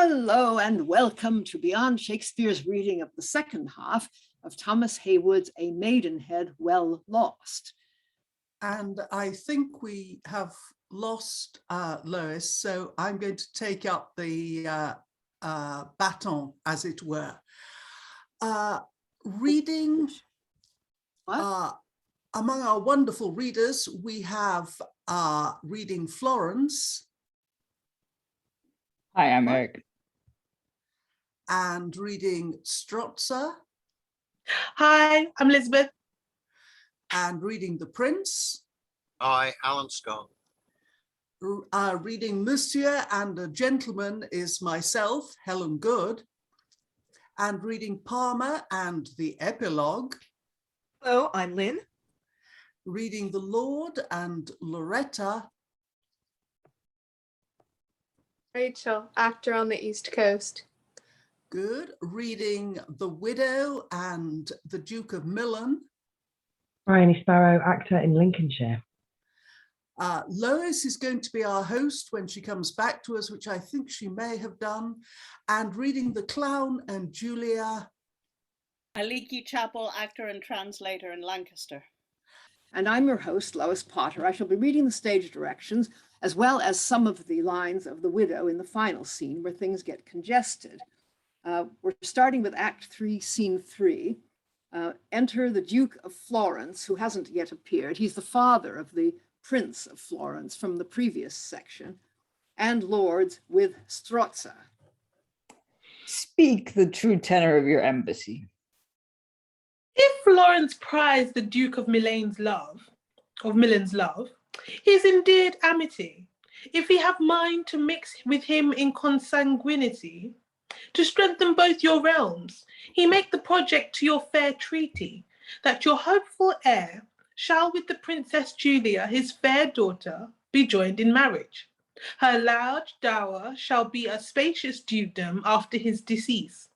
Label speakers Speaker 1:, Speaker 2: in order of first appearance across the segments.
Speaker 1: Hello and welcome to Beyond Shakespeare's reading of the second half of Thomas Heywood's A Maidenhead Well Lost.
Speaker 2: And I think we have lost Lois, so I'm going to take up the baton, as it were. Reading, among our wonderful readers, we have reading Florence.
Speaker 3: Hi, I'm Eric.
Speaker 2: And reading Stroza.
Speaker 4: Hi, I'm Elizabeth.
Speaker 2: And reading The Prince.
Speaker 5: Hi, Alan Scott.
Speaker 2: Reading Monsieur and a Gentleman is myself, Helen Good. And reading Parma and the Epilogue.
Speaker 4: Hello, I'm Lynn.
Speaker 2: Reading The Lord and Lauretta.
Speaker 6: Rachael, actor on the East Coast.
Speaker 2: Good. Reading The Widow and the Duke of Millain.
Speaker 7: Briony, Sparrow, actor in Lincolnshire.
Speaker 2: Lois is going to be our host when she comes back to us, which I think she may have done. And reading The Clown and Julia.
Speaker 8: Aliki, Chapple, actor and translator in Lancaster.
Speaker 1: And I'm your host, Lois Potter. I shall be reading the stage directions, as well as some of the lines of the widow in the final scene where things get congested. We're starting with Act 3, Scene 3. Enter the Duke of Florence, who hasn't yet appeared. He's the father of the Prince of Florence from the previous section, and lords with Stroza.
Speaker 3: Speak the true tenor of your embassy.
Speaker 4: If Florence prized the Duke of Millain's love, his endeared amity, if he have mind to mix with him in consanguinity, to strengthen both your realms, he make the project to your fair treaty, that your hopeful heir shall with the Princess Julia, his fair daughter, be joined in marriage. Her large dower shall be a spacious dukedom after his decease.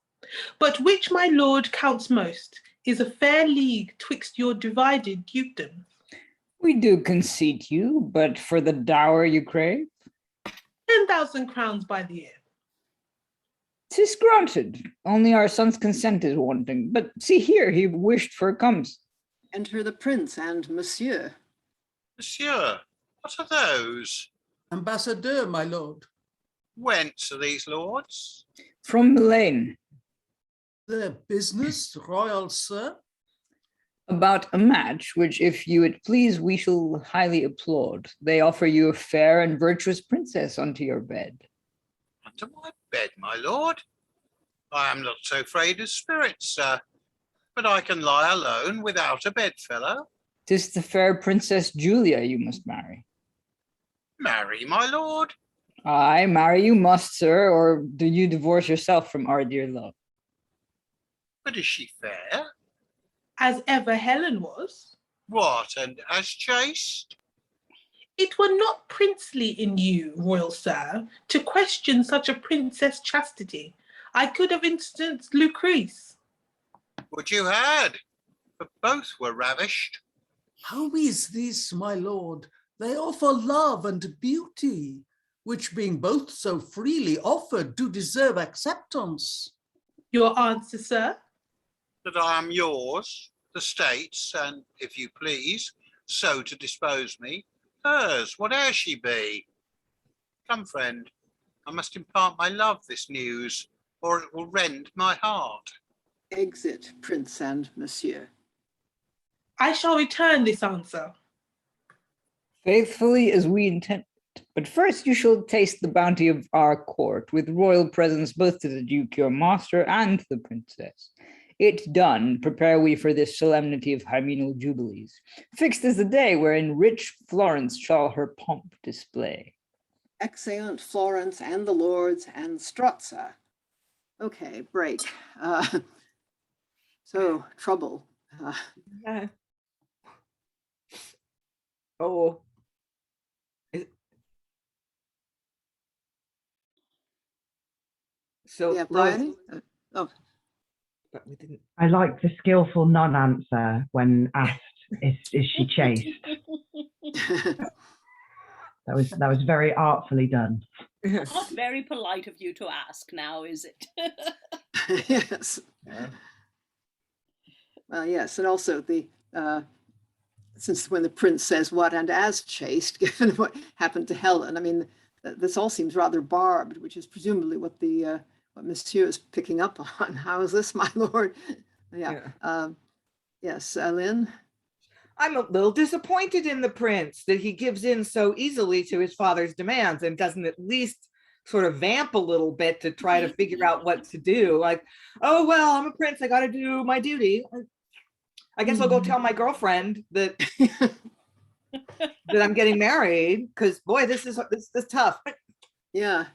Speaker 4: But which my lord counts most is a fair league twixt your divided dukedoms.
Speaker 3: We do concede you, but for the dower you crave?
Speaker 4: 10,000 crowns by the year.
Speaker 3: 'Tis granted, only our son's consent is wanting, but see here, he wished for comes.
Speaker 1: Enter the Prince and Monsieur.
Speaker 5: Monsieur, what are those?
Speaker 2: Ambassador, my lord.
Speaker 5: Whence are these lords?
Speaker 3: From Millain.
Speaker 2: Their business, royal sir.
Speaker 3: About a match, which if you would please, we shall highly applaud. They offer you a fair and virtuous princess unto your bed.
Speaker 5: Under my bed, my lord. I am not so afraid of spirits, sir, but I can lie alone without a bedfellow.
Speaker 3: 'Tis the fair Princess Julia you must marry.
Speaker 5: Marry, my lord?
Speaker 3: Aye, marry you must, sir, or do you divorce yourself from our dear love?
Speaker 5: But is she fair?
Speaker 4: As ever Helen was.
Speaker 5: What, and as chaste?
Speaker 4: It were not princely in you, royal sir, to question such a princess' chastity. I could have instanced Lucrece.
Speaker 5: Would you had? But both were ravished.
Speaker 2: How is this, my lord? They offer love and beauty, which being both so freely offered, do deserve acceptance.
Speaker 4: Your answer, sir?
Speaker 5: That I am yours, the state's, and, if you please, so to dispose me, hers, whate'er she be. Come, friend, I must impart my love this news, or it will rend my heart.
Speaker 1: Exit Prince and Monsieur.
Speaker 4: I shall return this answer.
Speaker 3: Faithfully as we intend. But first you shall taste the bounty of our court, with royal presents both to the Duke your master and to the princess. It done, prepare we for this solemnity of hymeneal jubilees. Fixed is the day wherein rich Florence shall her pomp display.
Speaker 1: Exeunt Florence and the lords and Stroza. Okay, break. So, trouble.
Speaker 9: Yeah. Oh. So
Speaker 1: Yeah, Briony? Oh.
Speaker 9: But we didn't.
Speaker 7: I like the skillful non-answer when asked, is she chaste? That was very artfully done.
Speaker 8: Not very polite of you to ask now, is it?
Speaker 1: Yes. Well, yes, and also since when the prince says what and as chaste, given what happened to Helen, I mean, this all seems rather barbed, which is presumably what what Monsieur is picking up on. How is this, my lord? Yeah. Yes, Lynn?
Speaker 9: I'm a little disappointed in the prince that he gives in so easily to his father's demands and doesn't at least sort of vamp a little bit to try to figure out what to do. Like, oh, well, I'm a prince. I got to do my duty. I guess I'll go tell my girlfriend that that I'm getting married, because boy, this is tough.
Speaker 1: Yeah,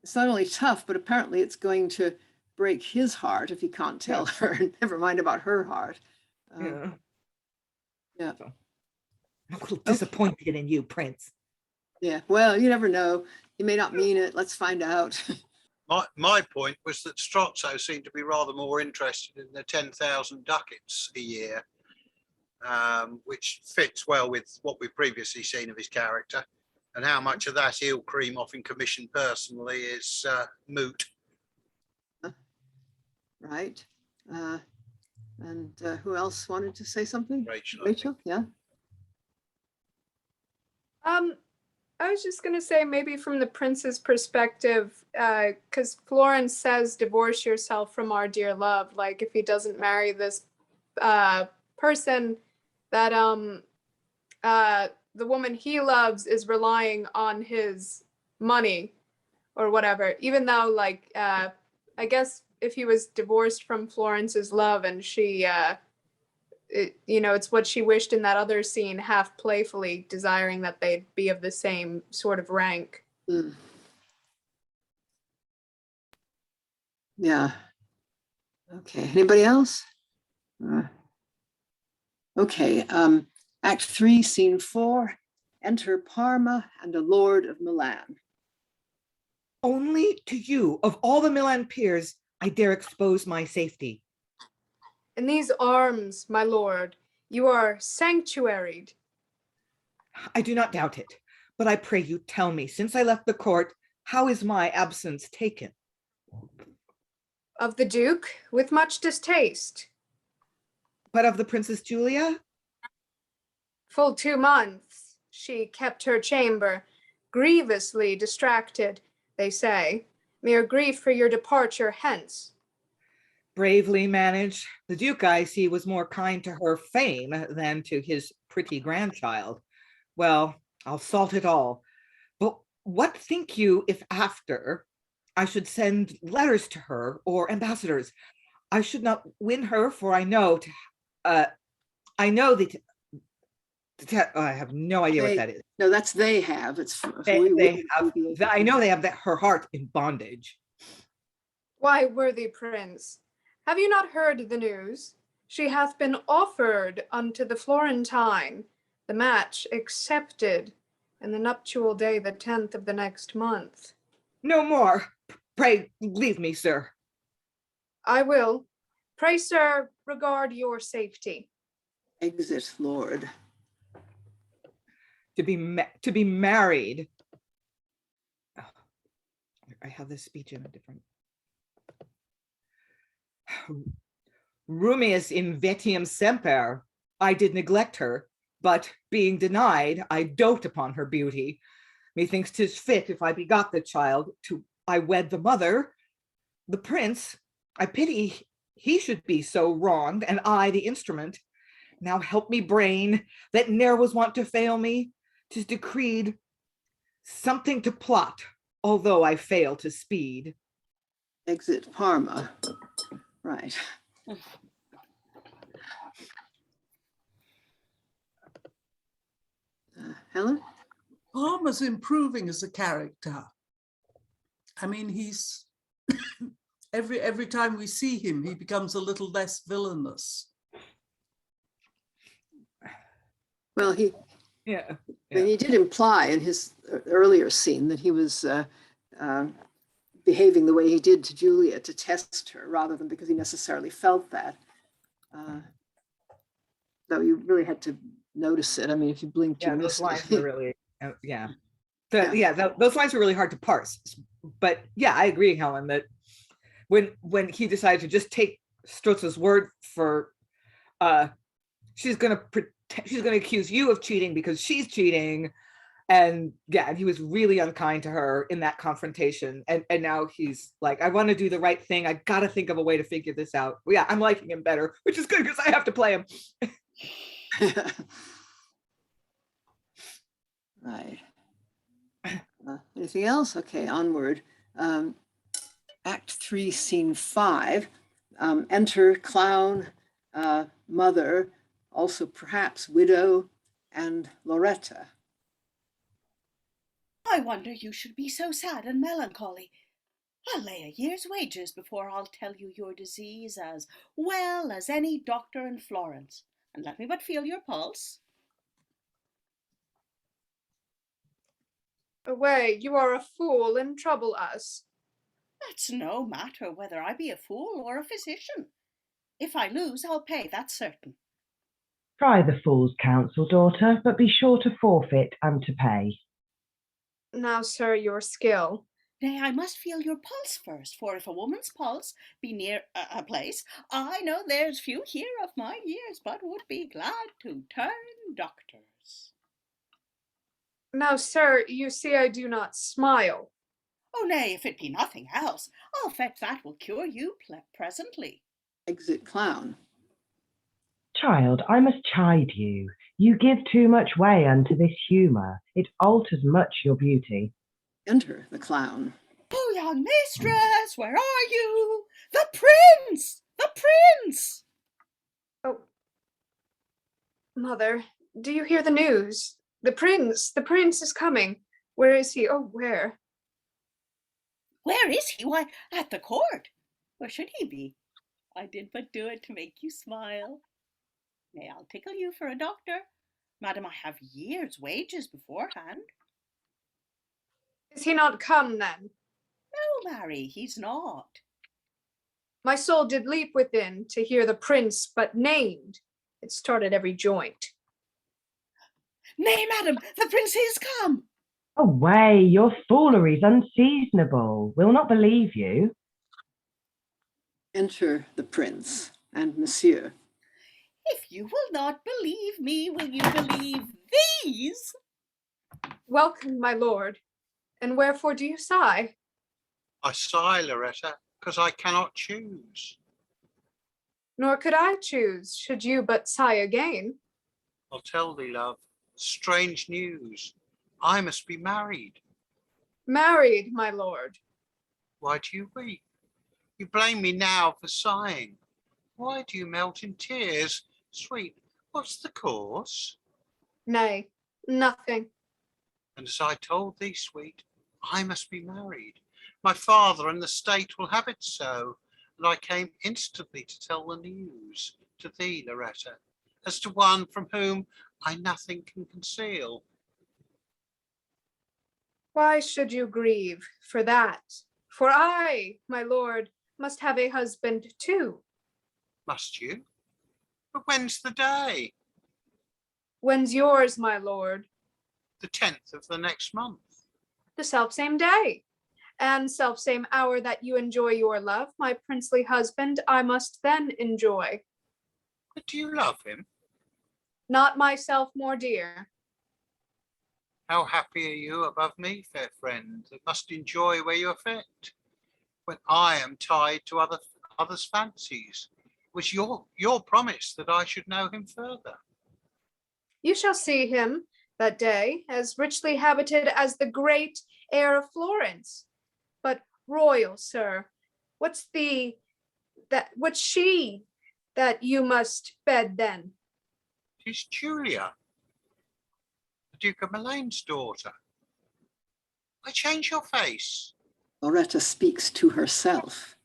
Speaker 1: it's not only tough, but apparently it's going to break his heart if he can't tell her. Never mind about her heart. Yeah.
Speaker 9: So, I'm a little disappointed in you, Prince.
Speaker 1: Yeah, well, you never know. He may not mean it. Let's find out.
Speaker 5: My point was that Stroza seemed to be rather more interested in the 10,000 ducats a year, which fits well with what we've previously seen of his character. And how much of that he'll cream off in commission personally is moot.
Speaker 1: Right. And who else wanted to say something?
Speaker 5: Rachael.
Speaker 1: Rachael, yeah.
Speaker 6: I was just gonna say, maybe from the prince's perspective, because Florence says, "Divorce yourself from our dear love." Like, if he doesn't marry this person, that the woman he loves is relying on his money or whatever. Even though, like, I guess if he was divorced from Florence's love and she it's what she wished in that other scene, half playfully desiring that they'd be of the same sort of rank.
Speaker 1: Yeah. Okay, anybody else? Okay, Act 3, Scene 4, enter Parma and a lord of Millain.
Speaker 9: Only to you, of all the Milan peers, I dare expose my safety.
Speaker 6: In these arms, my lord, you are sanctuaried.
Speaker 9: I do not doubt it, but I pray you tell me, since I left the court, how is my absence taken?
Speaker 6: Of the Duke, with much distaste.
Speaker 9: But of the Princess Julia?
Speaker 6: Full 2 months she kept her chamber, grievously distracted, they say, mere grief for your departure hence.
Speaker 9: Bravely managed. The Duke, I see, was more kind to her fame than to his pretty grandchild. Well, I'll salt it all. But what think you if after I should send letters to her or ambassadors? I should not win her, for I know that I have no idea what that is.
Speaker 1: No, that's they have. It's
Speaker 9: I know they have her heart in bondage.
Speaker 6: Why, worthy prince, have you not heard the news? She hath been offered unto the Florentine, the match accepted, and the nuptial day the 10th of the next month.
Speaker 9: No more. Pray leave me, sir.
Speaker 6: I will. Pray, sir, regard your safety.
Speaker 1: Exit, lord.
Speaker 9: To be married. Oh, I have this speech in a different. Rumius in vetium semper. I did neglect her, but being denied, I dote upon her beauty. Methinks 'tis fit, if I begot the child, I wed the mother. The prince, I pity he should be so wronged, and I the instrument. Now help me, brain, that ne'er was wont to fail me. 'Tis decreed something to plot, although I fail to speed.
Speaker 1: Exit Parma. Right. Helen?
Speaker 2: Parma's improving as a character. I mean, he's every time we see him, he becomes a little less villainous.
Speaker 1: Well, he
Speaker 9: Yeah.
Speaker 1: he did imply in his earlier scene that he was behaving the way he did to Julia to test her, rather than because he necessarily felt that. Though you really had to notice it. I mean, if you blinked, you
Speaker 9: Yeah, those
Speaker 1: missed
Speaker 9: lines
Speaker 1: it.
Speaker 9: are really, yeah. Those lines are really hard to parse. But yeah, I agree, Helen, that when he decided to just take Stroza's word for she's gonna accuse you of cheating because she's cheating, and he was really unkind to her in that confrontation, and now he's like, I want to do the right thing, I gotta think of a way to figure this out. Yeah, I'm liking him better, which is good because I have to play him.
Speaker 1: Right. Anything else? Okay, onward. Act 3, Scene 5. Enter clown, mother, also perhaps widow, and Lauretta.
Speaker 8: I wonder you should be so sad and melancholy. I'll lay a year's wages before I'll tell you your disease as well as any doctor in Florence. And let me but feel your pulse.
Speaker 6: Away, you are a fool and trouble us.
Speaker 8: That's no matter whether I be a fool or a physician. If I lose, I'll pay, that's certain.
Speaker 7: Try the fool's counsel, daughter, but be sure to forfeit and to pay.
Speaker 6: Now, sir, your skill.
Speaker 8: Nay, I must feel your pulse first, for if a woman's pulse be near a place, I know there's few here of my years but would be glad to turn doctors.
Speaker 6: Now, sir, you see I do not smile.
Speaker 8: Oh, nay, if it be nothing else, I'll fetch that will cure you presently.
Speaker 1: Exit clown.
Speaker 7: Child, I must chide you. You give too much way unto this humour. It alters much your beauty.
Speaker 1: Enter the clown.
Speaker 8: Oh, young mistress, where are you? The prince! The prince!
Speaker 6: Oh, mother, do you hear the news? The prince is coming. Where is he? Oh, where?
Speaker 8: Where is he? Why, at the court. Where should he be? I did but do it to make you smile. Nay, I'll tickle you for a doctor. Madam, I have years' wages beforehand.
Speaker 6: Is he not come, then?
Speaker 8: No, Mary, he's not.
Speaker 6: My soul did leap within to hear the prince but named. It started every joint.
Speaker 8: Nay, madam, the prince is come.
Speaker 7: Away, your foolery's unseasonable. We'll not believe you.
Speaker 1: Enter the prince and Monsieur.
Speaker 8: If you will not believe me, will you believe these?
Speaker 6: Welcome, my lord. And wherefore do you sigh?
Speaker 5: I sigh, Lauretta, because I cannot choose.
Speaker 6: Nor could I choose, should you but sigh again.
Speaker 5: I'll tell thee, love, strange news. I must be married.
Speaker 6: Married, my lord.
Speaker 5: Why do you weep? You blame me now for sighing. Why do you melt in tears? Sweet, what's the cause?
Speaker 6: Nay, nothing.
Speaker 5: And as I told thee, sweet, I must be married. My father and the state will have it so. And I came instantly to tell the news to thee, Lauretta, as to one from whom I nothing can conceal.
Speaker 6: Why should you grieve for that? For I, my lord, must have a husband too.
Speaker 5: Must you? But when's the day?
Speaker 6: When's yours, my lord?
Speaker 5: The 10th of the next month.
Speaker 6: The selfsame day. And selfsame hour that you enjoy your love, my princely husband, I must then enjoy.
Speaker 5: But do you love him?
Speaker 6: Not myself more dear.
Speaker 5: How happy are you above me, fair friend, that must enjoy where you are fit, when I am tied to others' fancies? It was your promise that I should know him further.
Speaker 6: You shall see him that day, as richly habited as the great heir of Florence. But royal, sir, what's she that you must bed then?
Speaker 5: 'Tis Julia, the Duke of Millain's daughter. I change your face.
Speaker 1: Lauretta speaks to herself.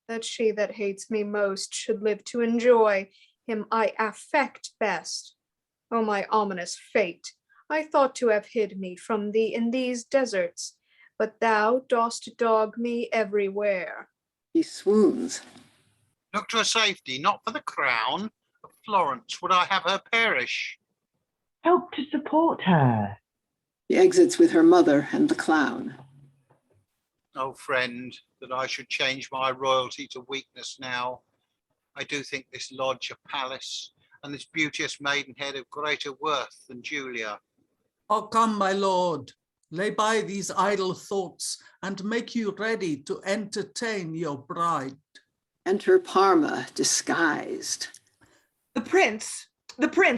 Speaker 6: That she that hates me most should live to enjoy him I affect best. O my ominous fate, I thought to have hid me from thee in these deserts, but thou dost dog me everywhere.
Speaker 1: She swoons.
Speaker 5: Look to her safety, not for the crown of Florence would I have her perish.
Speaker 7: Help to support her.
Speaker 1: She exits with her mother and the clown.
Speaker 5: Oh, friend, that I should change my royalty to weakness now. I do think this lodge a palace, and this beauteous maidenhead of greater worth than Julia.
Speaker 2: Oh, come, my lord, lay by these idle thoughts and make you ready to entertain your bride.
Speaker 1: Enter Parma, disguised.
Speaker 9: The prince,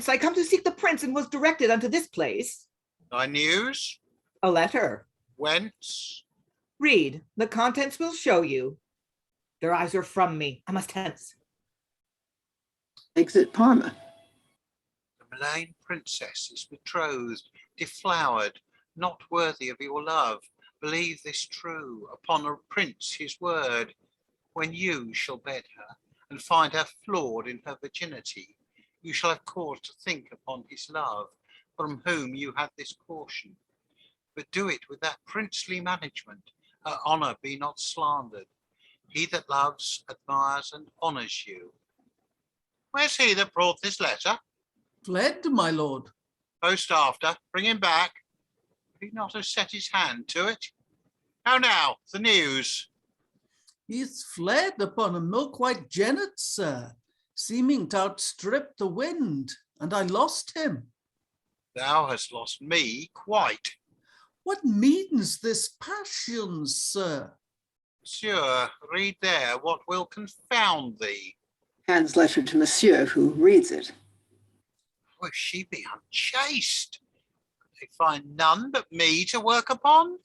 Speaker 9: I come to seek the prince and was directed unto this place.
Speaker 5: Thy news?
Speaker 9: A letter.
Speaker 5: Whence?
Speaker 9: Read, the contents will show you. Their eyes are from me, I must hence.
Speaker 1: Exit Parma.
Speaker 5: The Millain princess is betrothed, deflowered, not worthy of your love. Believe this true, upon a prince his word. When you shall bed her, and find her flawed in her virginity, you shall have cause to think upon his love, from whom you had this caution. But do it with that princely management, her honour be not slandered. He that loves, admires, and honours you. Where's he that brought this letter?
Speaker 2: Fled, my lord.
Speaker 5: Post after, bring him back. Would he not have set his hand to it? How now, the news?
Speaker 2: He's fled upon a milk-white jennet, sir, seeming to outstrip the wind, and I lost him.
Speaker 5: Thou hast lost me quite.
Speaker 2: What means this passion, sir?
Speaker 5: Monsieur, read there what will confound thee.
Speaker 1: Hands letter to Monsieur, who reads it.
Speaker 5: Oh, if she be unchaste, could they find none but me to work upon?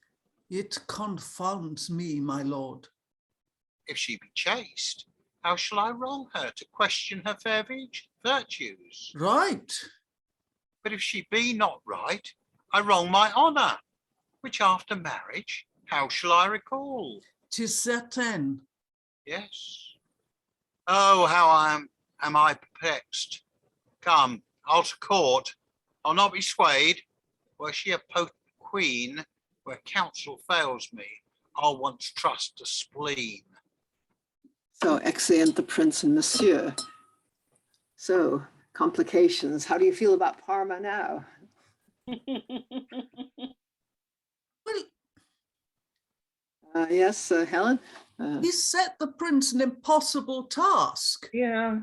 Speaker 2: It confounds me, my lord.
Speaker 5: If she be chaste, how shall I wrong her to question her fair virtues?
Speaker 2: Right.
Speaker 5: But if she be not right, I wrong my honour, which after marriage, how shall I recall?
Speaker 2: 'Tis certain.
Speaker 5: Yes. Oh, how am I perplexed. Come, I'll to court. I'll not be swayed. Were she a potent queen, where counsel fails me, I'll once trust a spleen.
Speaker 1: So exeunt the prince and Monsieur. So complications. How do you feel about Parma now?
Speaker 2: Well,
Speaker 1: Yes, Helen?
Speaker 2: he set the prince an impossible task.
Speaker 9: Yeah.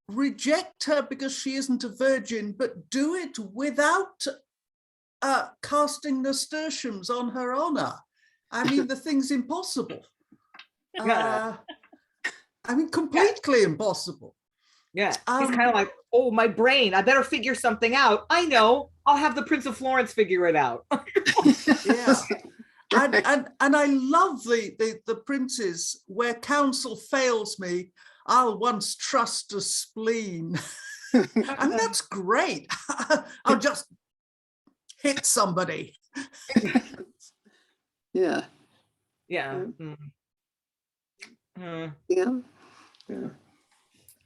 Speaker 2: Reject her because she isn't a virgin, but do it without casting nasturtiums on her honor. I mean, the thing's impossible. Completely impossible.
Speaker 9: Yeah, he's kind of like, oh, my brain, I better figure something out. I know, I'll have the Prince of Florence figure it out.
Speaker 2: Yeah. And I love the princes, where counsel fails me, I'll once trust a spleen. And that's great. I'll just hit somebody.
Speaker 1: Yeah.
Speaker 9: Yeah.
Speaker 1: Yeah.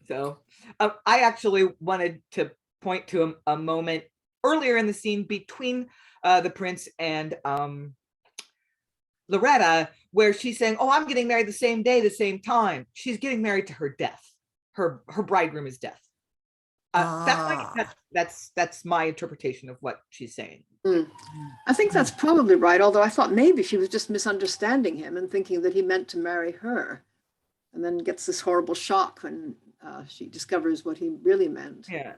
Speaker 9: So I actually wanted to point to a moment earlier in the scene between the prince and Lauretta, where she's saying, oh, I'm getting married the same day, the same time. She's getting married to her death. Her bridegroom is death. That's my interpretation of what she's saying.
Speaker 1: I think that's probably right, although I thought maybe she was just misunderstanding him and thinking that he meant to marry her, and then gets this horrible shock when she discovers what he really meant.
Speaker 9: Yeah.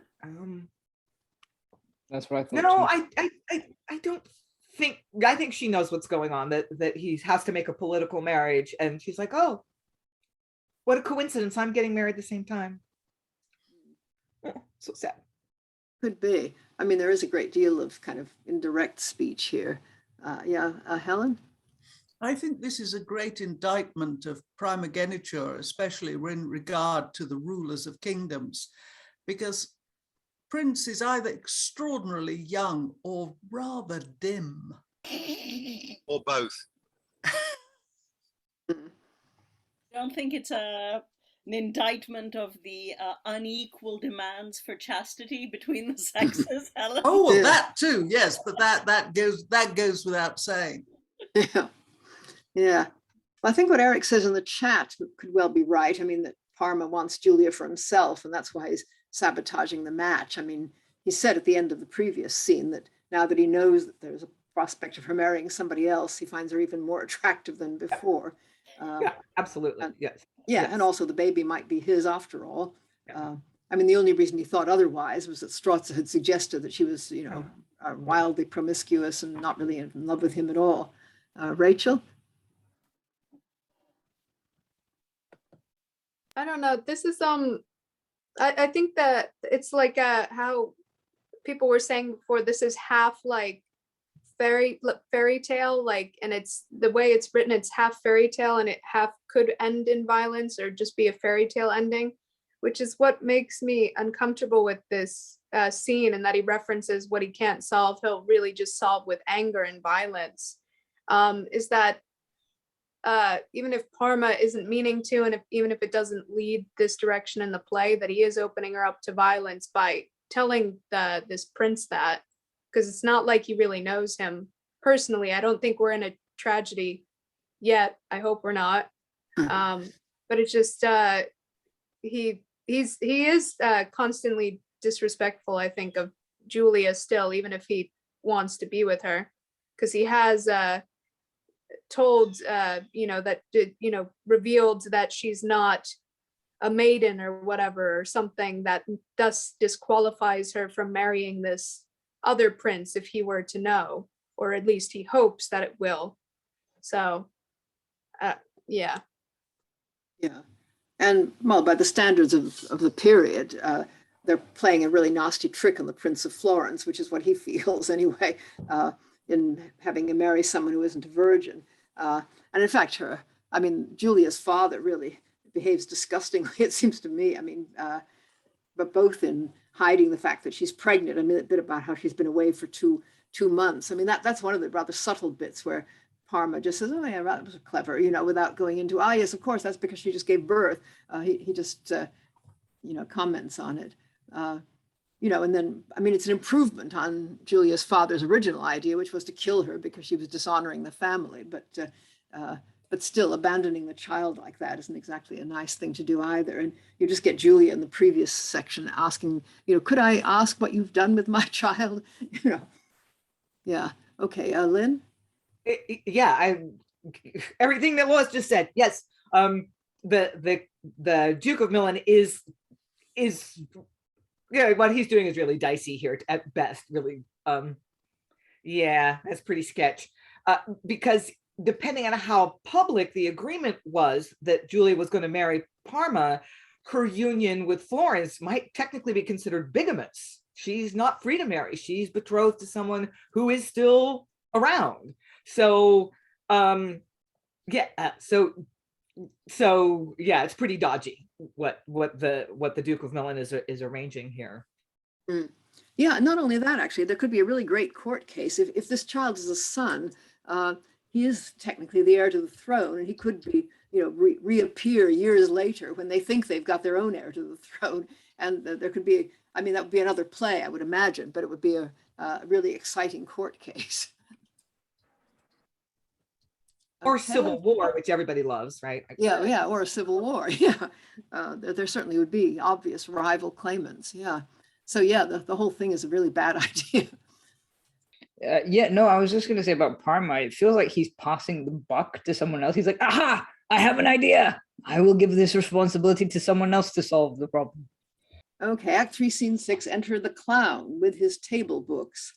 Speaker 3: That's what I thought.
Speaker 9: No,
Speaker 3: too.
Speaker 9: I don't think, I think she knows what's going on, that he has to make a political marriage, and she's like, oh, what a coincidence, I'm getting married at the same time. Oh, so sad.
Speaker 1: Could be. I mean, there is a great deal of kind of indirect speech here. Helen?
Speaker 2: I think this is a great indictment of primogeniture, especially in regard to the rulers of kingdoms, because Prince is either extraordinarily young or rather dim.
Speaker 5: Or both.
Speaker 8: Don't think it's an indictment of the unequal demands for chastity between the sexes, Helen.
Speaker 2: Oh, well, that too, yes, but that goes without saying.
Speaker 1: Yeah. Yeah. Well, I think what Eric says in the chat could well be right. I mean, that Parma wants Julia for himself, and that's why he's sabotaging the match. I mean, he said at the end of the previous scene that now that he knows that there's a prospect of her marrying somebody else, he finds her even more attractive than before.
Speaker 9: Yeah, absolutely.
Speaker 1: and-
Speaker 9: Yes.
Speaker 1: Yeah,
Speaker 9: Yes.
Speaker 1: and also the baby might be his after all.
Speaker 9: Yeah.
Speaker 1: I mean, the only reason he thought otherwise was that Stroza had suggested that she was, wildly promiscuous and not really in love with him at all. Rachael?
Speaker 6: I don't know. This is I think that it's like how people were saying before, this is half like fairy tale, like, and it's the way it's written, it's half fairy tale and it half could end in violence or just be a fairy tale ending, which is what makes me uncomfortable with this scene, and that he references what he can't solve, he'll really just solve with anger and violence. Is that even if Parma isn't meaning to, and even if it doesn't lead this direction in the play, that he is opening her up to violence by telling this prince that, because it's not like he really knows him personally. I don't think we're in a tragedy yet. I hope we're not. But it's just he is constantly disrespectful, I think, of Julia still, even if he wants to be with her, because he has told revealed that she's not a maiden or whatever, or something that thus disqualifies her from marrying this other prince if he were to know, or at least he hopes that it will. So yeah.
Speaker 1: And well, by the standards of the period, they're playing a really nasty trick on the Prince of Florence, which is what he feels anyway, in having to marry someone who isn't a virgin. And in fact, Julia's father really behaves disgustingly, it seems to me. But both in hiding the fact that she's pregnant, a bit about how she's been away for two months. That's one of the rather subtle bits where Parma just says, oh yeah, that was clever, without going into, yes, of course, that's because she just gave birth. He just, comments on it. And then, it's an improvement on Julia's father's original idea, which was to kill her because she was dishonoring the family. But still, abandoning the child like that isn't exactly a nice thing to do either. And you just get Julia in the previous section asking, could I ask what you've done with my child? Yeah. Okay, Lynn?
Speaker 9: Everything that Lois just said. Yes. The Duke of Millain is what he's doing is really dicey here at best, really. That's pretty sketch. Because depending on how public the agreement was that Julia was going to marry Parma, her union with Florence might technically be considered bigamous. She's not free to marry. She's betrothed to someone who is still around. So, it's pretty dodgy what the Duke of Millain is arranging here.
Speaker 1: Yeah, not only that, actually, there could be a really great court case. If this child is a son, he is technically the heir to the throne, and he could be, reappear years later when they think they've got their own heir to the throne. And there could be, that would be another play, I would imagine, but it would be a really exciting court case.
Speaker 9: Or civil war, which everybody loves, right?
Speaker 1: Yeah, or a civil war. Yeah, there certainly would be obvious rival claimants. Yeah. So yeah, the whole thing is a really bad idea.
Speaker 3: I was just going to say about Parma, it feels like he's passing the buck to someone else. He's like, aha, I have an idea. I will give this responsibility to someone else to solve the problem.
Speaker 1: Okay, Act 3, Scene 6, enter the clown with his table books.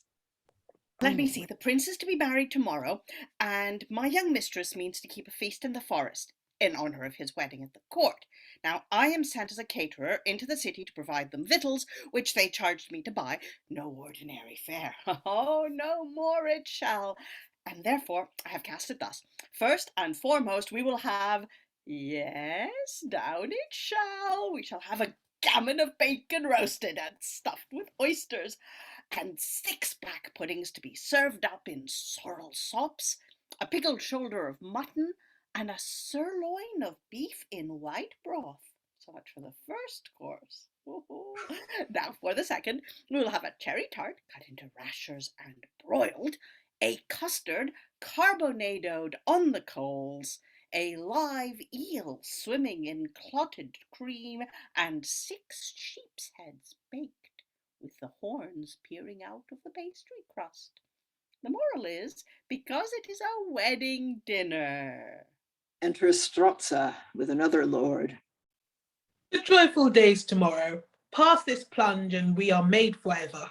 Speaker 8: Let me see, the prince is to be married tomorrow, and my young mistress means to keep a feast in the forest in honour of his wedding at the court. Now, I am sent as a caterer into the city to provide them victuals, which they charged me to buy. No ordinary fare. Oh, no more it shall. And therefore, I have cast it thus. First and foremost, we will have, yes, down it shall. We shall have a gammon of bacon roasted and stuffed with oysters, and 6 black puddings to be served up in sorrel sops, a pickled shoulder of mutton, and a sirloin of beef in white broth. So much for the first course. Now for the second, we will have a cherry tart cut into rashers and broiled, a custard carbonadoed on the coals, a live eel swimming in clotted cream, and 6 sheep's heads baked. with the horns peering out of the pastry crust. The moral is, because it is a wedding dinner.
Speaker 1: Enters Stroza with another lord.
Speaker 4: The joyful days tomorrow. Pass this plunge and we are made forever.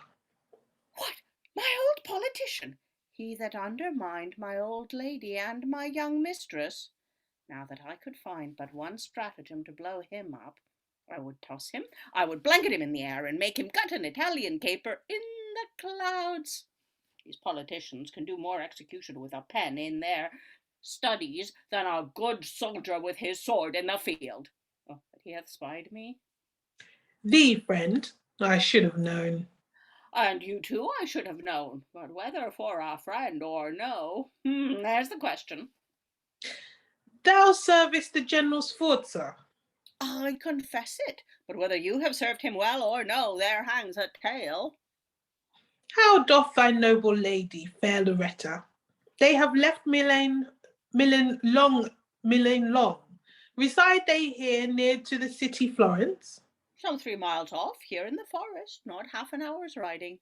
Speaker 8: What? My old politician? He that undermined my old lady and my young mistress? Now that I could find but one stratagem to blow him up, I would toss him, I would blanket him in the air and make him cut an Italian caper in the clouds. These politicians can do more execution with a pen in their studies than a good soldier with his sword in the field. Oh, but he hath spied me.
Speaker 4: Thee, friend, I should have known.
Speaker 8: And you too I should have known, but whether for a friend or no, there's the question.
Speaker 4: Thou servest the General Sforza.
Speaker 8: I confess it, but whether you have served him well or no, there hangs a tale.
Speaker 4: How doth thy noble lady, fair Lauretta? They have left Millain long. Reside they here near to the city Florence?
Speaker 8: Some 3 miles off, here in the forest, not half an hour's riding.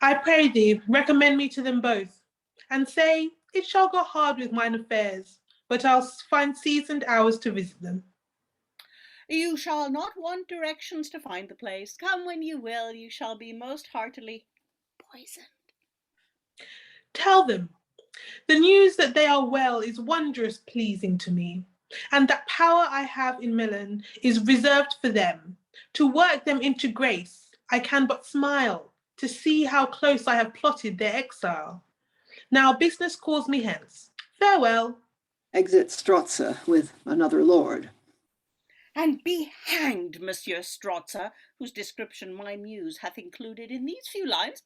Speaker 4: I pray thee, recommend me to them both, and say, it shall go hard with mine affairs, but I'll find seasoned hours to visit them.
Speaker 8: You shall not want directions to find the place. Come when you will, you shall be most heartily poisoned.
Speaker 4: Tell them, the news that they are well is wondrous pleasing to me, and that power I have in Millain is reserved for them. To work them into grace, I can but smile to see how close I have plotted their exile. Now business calls me hence. Farewell.
Speaker 1: Exit Stroza with another lord.
Speaker 8: And be hanged, Monsieur Stroza, whose description my muse hath included in these few lines.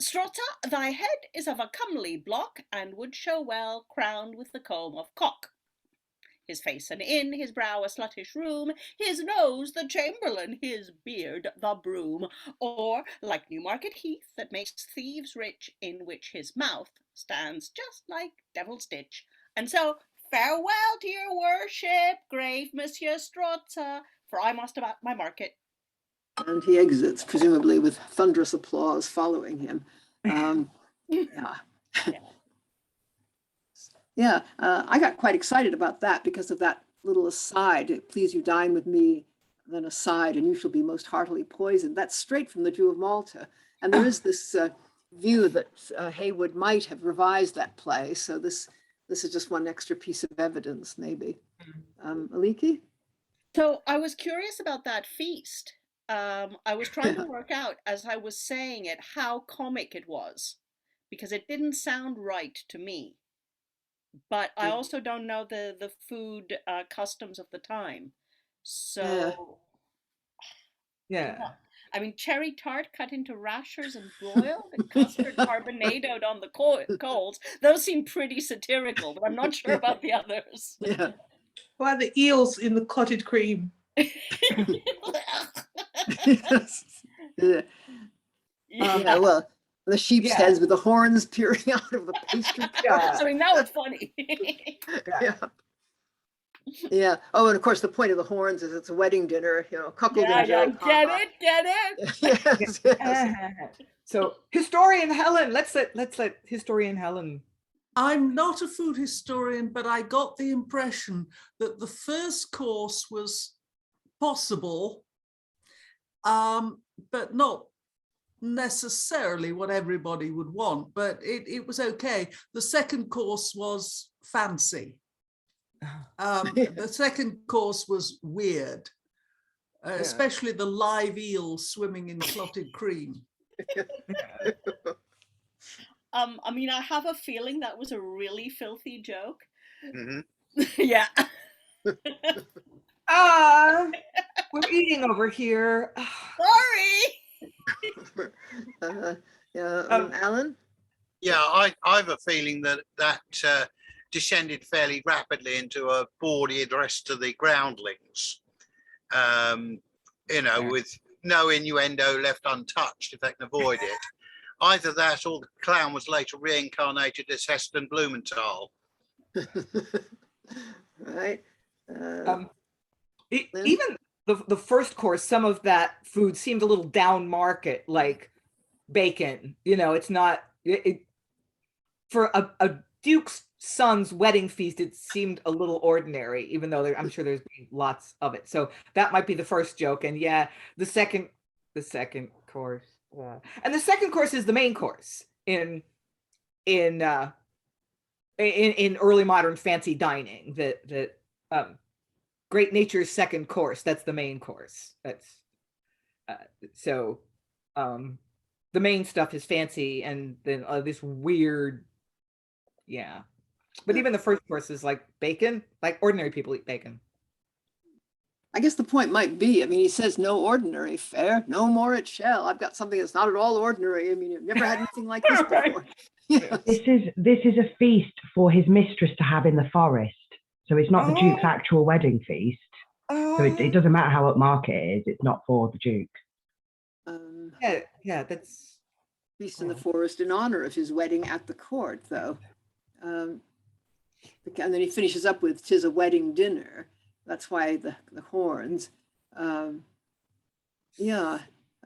Speaker 8: Stroza, thy head is of a comely block, and would show well, crowned with the comb of cock. His face an inn, his brow a sluttish room, his nose the chamberlain, his beard the broom, or like Newmarket Heath that makes thieves rich, in which his mouth stands just like devil's ditch. And so farewell to your worship, grave Monsieur Stroza, for I must about my market.
Speaker 1: And he exits, presumably with thunderous applause following him. Yeah. Yeah, I got quite excited about that because of that little aside. Please you dine with me, then aside, and you shall be most heartily poisoned. That's straight from the Jew of Malta. And there is this view that Heywood might have revised that play. So this is just one extra piece of evidence, maybe. Aliki?
Speaker 8: So I was curious about that feast. I was trying to work out, as I was saying it, how comic it was, because it didn't sound right to me. But I also don't know the food customs of the time. So,
Speaker 9: Yeah.
Speaker 8: I mean, cherry tart cut into rashers and broiled, and custard carbonadoed on the coals. Those seem pretty satirical, but I'm not sure about the others.
Speaker 1: Yeah.
Speaker 4: Why the eels in the clotted cream?
Speaker 1: Yes. Yeah, well, the sheep's heads with the horns peering out of the pastry.
Speaker 8: I mean, that was funny.
Speaker 1: Yeah. Yeah. Oh, and of course, the point of the horns is it's a wedding dinner, cuckold and Joe.
Speaker 8: Get it?
Speaker 1: Yes.
Speaker 9: So, historian Helen, let's let historian Helen.
Speaker 2: I'm not a food historian, but I got the impression that the first course was possible, but not necessarily what everybody would want, but it was okay. The second course was fancy. The second course was weird, especially the live eel swimming in clotted cream.
Speaker 8: I mean, I have a feeling that was a really filthy joke.
Speaker 5: Mm-hmm.
Speaker 8: Yeah.
Speaker 9: We're eating over here.
Speaker 8: Sorry.
Speaker 1: Alan?
Speaker 5: Yeah, I have a feeling that descended fairly rapidly into a bawdy address to the groundlings, with no innuendo left untouched, if they can avoid it. Either that or the clown was later reincarnated as Heston Blumenthal.
Speaker 1: Right.
Speaker 9: Even the first course, some of that food seemed a little down market, like bacon. It's not for a duke's son's wedding feast. It seemed a little ordinary, even though I'm sure there's been lots of it. So that might be the first joke. And yeah, the second course, and the second course is the main course in early modern fancy dining. That great nature's second course. That's the main course. That's the main stuff is fancy, and then this weird, yeah. But even the first course is like bacon, like ordinary people eat bacon.
Speaker 1: I guess the point might be, he says no ordinary fare, no more it shall. I've got something that's not at all ordinary. I've never had anything like this before. Yes.
Speaker 7: This is a feast for his mistress to have in the forest. So it's not the Duke's actual wedding feast. So it doesn't matter how upmarket it is. It's not for the Duke.
Speaker 9: Yeah, that's
Speaker 1: feast in the forest in honor of his wedding at the court, though. And then he finishes up with "'Tis a wedding dinner." That's why the horns.
Speaker 9: Or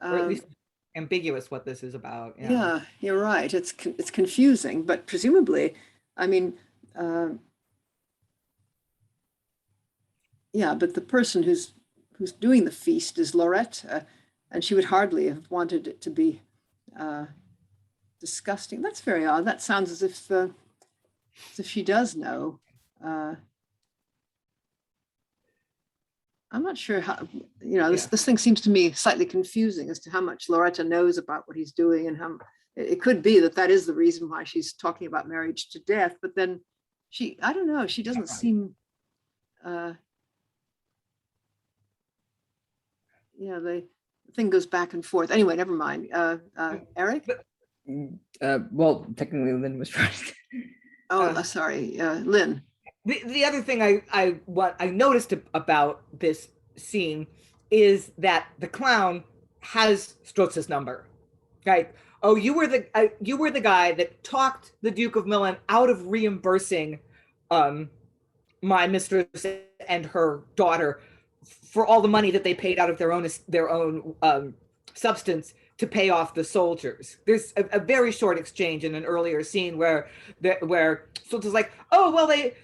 Speaker 9: at least ambiguous what this is about.
Speaker 1: Yeah, you're right. It's confusing, but presumably, but the person who's doing the feast is Lauretta, and she would hardly have wanted it to be disgusting. That's very odd. That sounds as if she does know. I'm not sure how, this thing seems to me slightly confusing as to how much Lauretta knows about what he's doing, and how it could be that is the reason why she's talking about marriage to death. But then I don't know, she doesn't seem, the thing goes back and forth. Anyway, never mind. Eric?
Speaker 3: Well, technically Lynn was first.
Speaker 1: Sorry, Lynn.
Speaker 9: The other thing I noticed about this scene is that the clown has Stroza's number, right? Oh, you were the guy that talked the Duke of Millain out of reimbursing my mistress and her daughter for all the money that they paid out of their own substance to pay off the soldiers. There's a very short exchange in an earlier scene where Stroza's like, oh well, they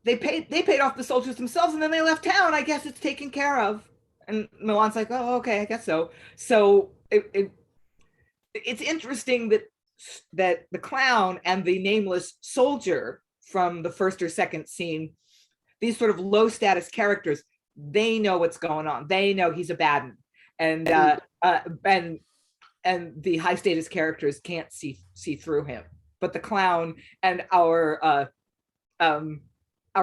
Speaker 9: paid off the soldiers themselves and then they left town. I guess it's taken care of. And Milan's like, oh, okay, I guess so. So it's interesting that the clown and the nameless soldier from the first or second scene, these sort of low status characters, they know what's going on. They know he's a bad one. And the high status characters can't see through him. But the clown and our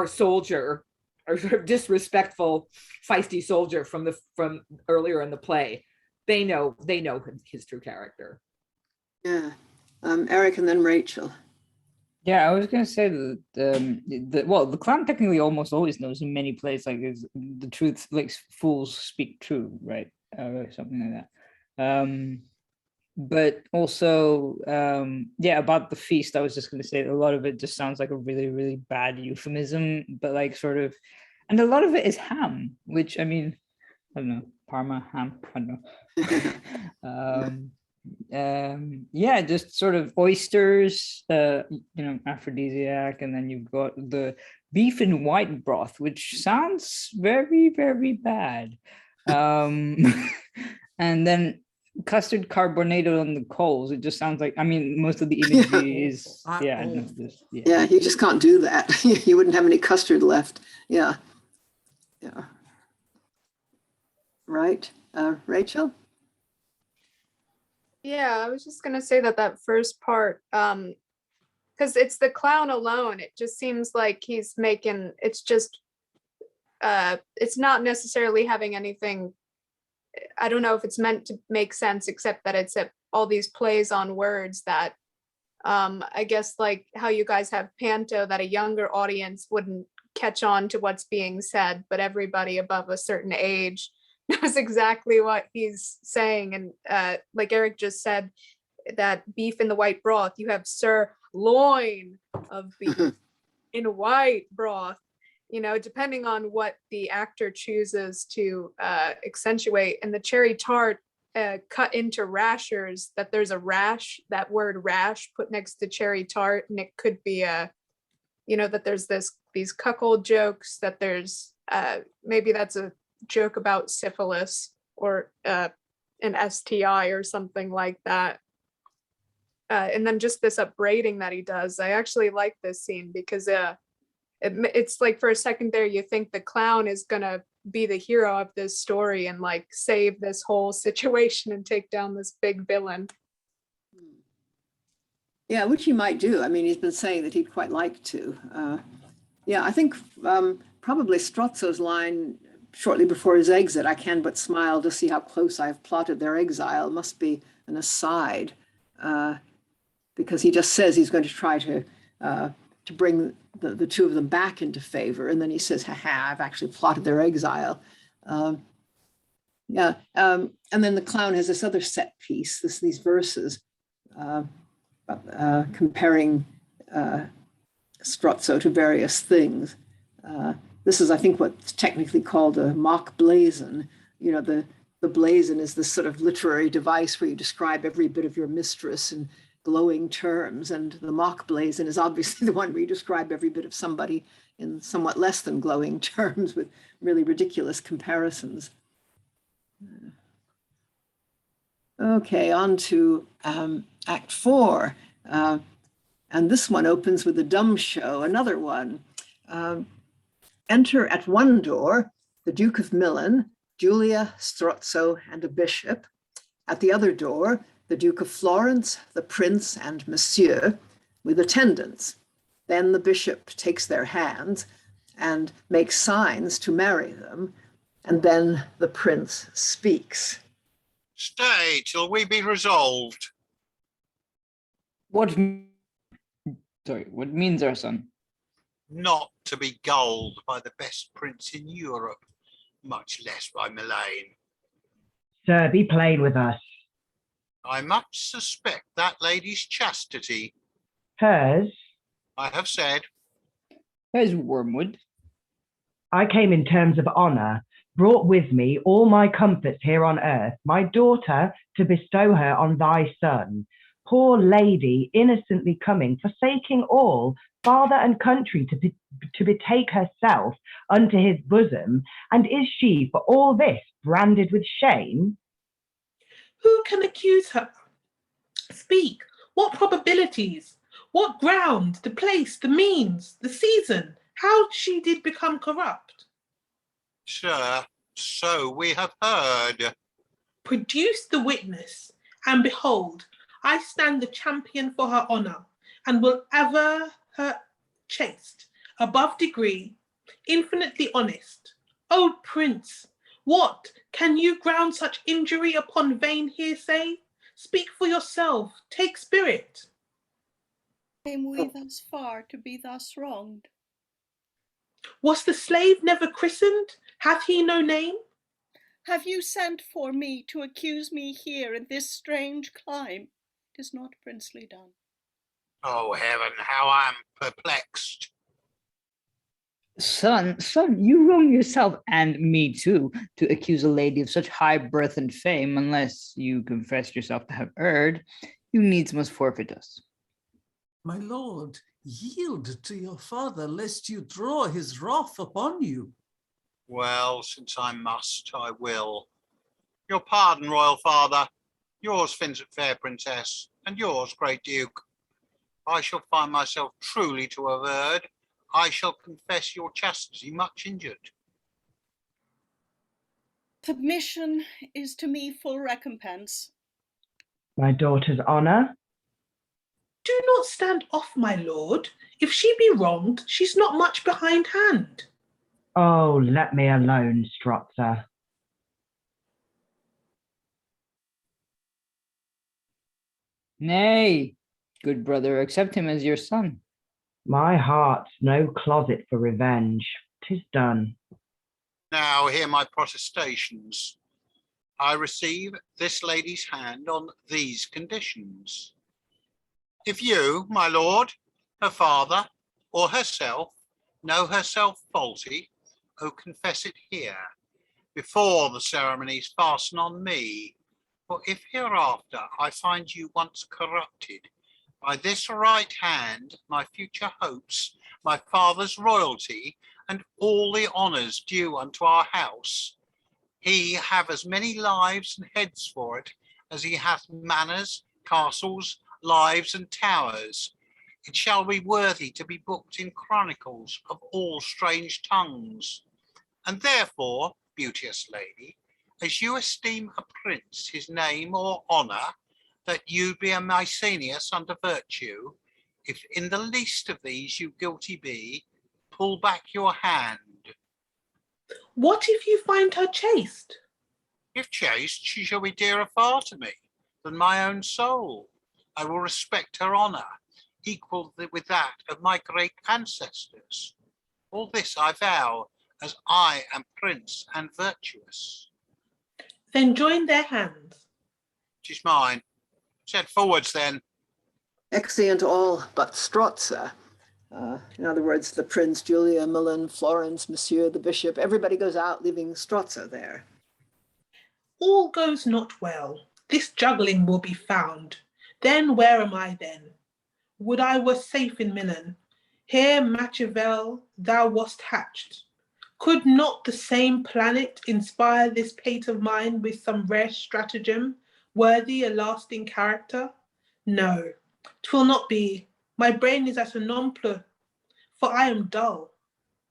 Speaker 9: soldier, our sort of disrespectful, feisty soldier from earlier in the play, they know his true character.
Speaker 1: Yeah, Eric and then Rachael.
Speaker 3: Yeah, I was gonna say that the clown technically almost always knows in many plays, like the truth, like fools speak true, right? Or something like that. But also, about the feast, I was just going to say a lot of it just sounds like a really, really bad euphemism, but like sort of, and a lot of it is ham, which I don't know, Parma ham, I don't know. Just sort of oysters, aphrodisiac, and then you've got the beef in white broth, which sounds very, very bad. And then custard carbonated on the coals. It just sounds like, most of the imagery is,
Speaker 1: yeah, you just can't do that. You wouldn't have any custard left. Yeah. Right. Rachael?
Speaker 6: Yeah, I was just gonna say that first part, because it's the clown alone. It just seems like he's making, it's just, it's not necessarily having anything. I don't know if it's meant to make sense, except that it's all these plays on words that, I guess, like how you guys have panto, that a younger audience wouldn't catch on to what's being said, but everybody above a certain age knows exactly what he's saying. And like Eric just said, that beef in the white broth, you have sirloin of beef in white broth. depending on what the actor chooses to accentuate, and the cherry tart cut into rashers, that there's a rash, that word rash put next to cherry tart, and it could be that there's these cuckold jokes, that there's maybe that's a joke about syphilis or an STI or something like that. And then just this upbraiding that he does. I actually like this scene because it's like for a second there, you think the clown is gonna be the hero of this story and like save this whole situation and take down this big villain.
Speaker 1: Yeah, which he might do. I mean, he's been saying that he'd quite like to. I think probably Stroza's line shortly before his exit, "I can but smile to see how close I have plotted their exile," must be an aside, because he just says he's going to try to bring the two of them back into favor, and then he says, "Ha, I've actually plotted their exile." And then the clown has this other set piece, these verses comparing Stroza to various things. This is, I think, what's technically called a mock blazon. The blazon is this sort of literary device where you describe every bit of your mistress in glowing terms, and the mock blazon is obviously the one where you describe every bit of somebody in somewhat less than glowing terms with really ridiculous comparisons. Okay, on to Act 4. And this one opens with a dumb show, another one. Enter at one door the Duke of Millain, Julia, Stroza, and a bishop. At the other door, the Duke of Florence, the Prince, and Monsieur, with attendants. Then the bishop takes their hands and makes signs to marry them, and then the Prince speaks.
Speaker 5: Stay till we be resolved.
Speaker 3: What means our son?
Speaker 5: Not to be gulled by the best prince in Europe, much less by Millain.
Speaker 7: Sir, be plain with us.
Speaker 5: I much suspect that lady's chastity.
Speaker 7: Hers?
Speaker 5: I have said.
Speaker 3: There's Wormwood.
Speaker 7: I came in terms of honour, brought with me all my comforts here on earth, my daughter to bestow her on thy son. Poor lady, innocently coming, forsaking all, father and country, to betake herself unto his bosom, and is she for all this branded with shame?
Speaker 4: Who can accuse her? Speak. What probabilities? What ground? The place, the means, the season? How she did become corrupt?
Speaker 5: Sir, so we have heard.
Speaker 4: Produce the witness, and behold, I stand the champion for her honour, and will ever her chaste, above degree, infinitely honest. O Prince, what, can you ground such injury upon vain hearsay? Speak for yourself, take spirit.
Speaker 8: Came we thus far to be thus wronged?
Speaker 4: Was the slave never christened? Hath he no name?
Speaker 8: Have you sent for me to accuse me here in this strange clime? 'Tis not princely done.
Speaker 5: Oh, heaven, how I am perplexed.
Speaker 3: Son, you wrong yourself and me too to accuse a lady of such high birth and fame, unless you confess yourself to have erred. You needs must forfeit us.
Speaker 2: My lord, yield to your father, lest you draw his wrath upon you.
Speaker 5: Well, since I must, I will. Your pardon, royal father. Yours, fair princess, and yours, great duke. I shall find myself truly to have erred. I shall confess your chastity much injured.
Speaker 8: Submission is to me full recompense.
Speaker 7: My daughter's honour?
Speaker 4: Do not stand off, my lord. If she be wronged, she's not much behindhand.
Speaker 7: Oh, let me alone, Stroza.
Speaker 3: Nay, good brother, accept him as your son.
Speaker 7: My heart's no closet for revenge. 'Tis done.
Speaker 5: Now hear my protestations. I receive this lady's hand on these conditions. If you, my lord, her father, or herself, know herself faulty, oh confess it here, before the ceremonies fasten on me. For if hereafter I find you once corrupted, by this right hand, my future hopes, my father's royalty, and all the honours due unto our house, he have as many lives and heads for it as he hath manors, castles, lives, and towers. It shall be worthy to be booked in chronicles of all strange tongues. And therefore, beauteous lady, as you esteem a prince his name or honour, that you be a Mycenaeus under virtue, if in the least of these you guilty be, pull back your hand.
Speaker 4: What if you find her chaste?
Speaker 5: If chaste, she shall be dearer far to me than my own soul. I will respect her honour, equal with that of my great ancestors. All this I vow, as I am prince and virtuous.
Speaker 4: Then join their hands.
Speaker 5: 'Tis mine. Set forwards then.
Speaker 1: Exeunt all but Stroza. In other words, the prince, Julia, Millain, Florence, Monsieur, the bishop, everybody goes out, leaving Stroza there.
Speaker 4: All goes not well. This juggling will be found. Then where am I then? Would I were safe in Millain. Here, Machiavel, thou wast hatched. Could not the same planet inspire this pate of mine with some rare stratagem, worthy a lasting character? No, 'twill not be. My brain is at a non-plus, for I am dull.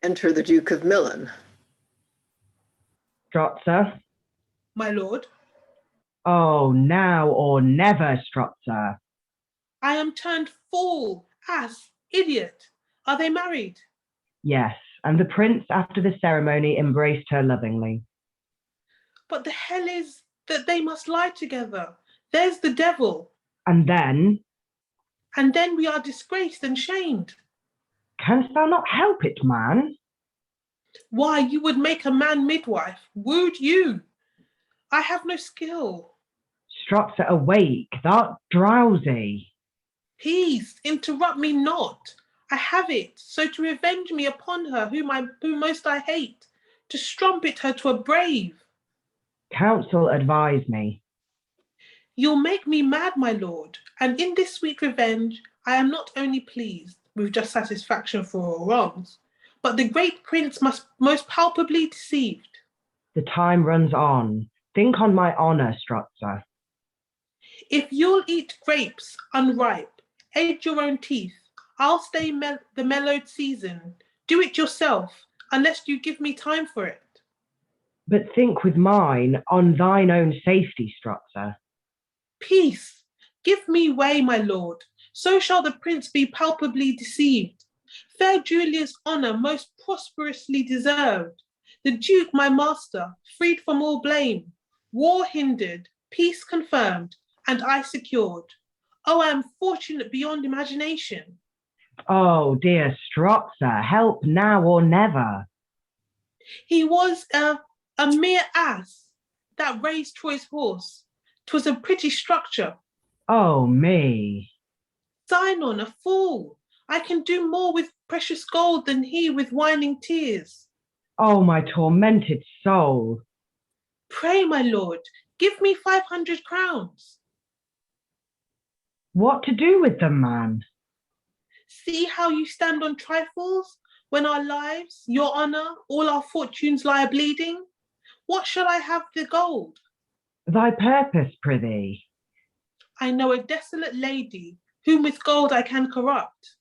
Speaker 1: Enter the Duke of Millain.
Speaker 7: Stroza.
Speaker 4: My lord,
Speaker 7: Oh, now or never, Stroza.
Speaker 4: I am turned fool, ass, idiot. Are they married?
Speaker 7: Yes, and the prince after the ceremony embraced her lovingly.
Speaker 4: But the hell is that they must lie together. There's the devil.
Speaker 7: And then,
Speaker 4: And then we are disgraced and shamed.
Speaker 7: canst thou not help it, man?
Speaker 4: Why, you would make a man midwife. Would you? I have no skill.
Speaker 7: Stroza, awake, thou'rt drowsy.
Speaker 4: Peace, interrupt me not. I have it, so to revenge me upon her whom most I hate, to strumpet her to a brave.
Speaker 7: Counsel advise me.
Speaker 4: You'll make me mad, my lord, and in this sweet revenge I am not only pleased with just satisfaction for all wrongs, but the great prince must most palpably deceived.
Speaker 7: The time runs on. Think on my honour, Stroza.
Speaker 4: If you'll eat grapes unripe, edge your own teeth, I'll stay the mellowed season. Do it yourself, unless you give me time for it.
Speaker 7: But think with mine on thine own safety, Stroza.
Speaker 4: Peace, give me way, my lord, so shall the prince be palpably deceived. Fair Julia's honour most prosperously deserved. The duke, my master, freed from all blame. War hindered, peace confirmed, and I secured. Oh, I am fortunate beyond imagination.
Speaker 7: Oh, dear Stroza, help now or never.
Speaker 4: He was a mere ass that raised Troy's horse. 'Twas a pretty structure.
Speaker 7: Oh, me.
Speaker 4: Sinon, a fool. I can do more with precious gold than he with whining tears.
Speaker 7: Oh, my tormented soul.
Speaker 4: Pray, my lord, give me 500 crowns.
Speaker 7: What to do with them, man?
Speaker 4: See how you stand on trifles, when our lives, your honour, all our fortunes lie a-bleeding? What shall I have the gold?
Speaker 7: Thy purpose, prithee.
Speaker 4: I know a desolate lady, whom with gold I can corrupt.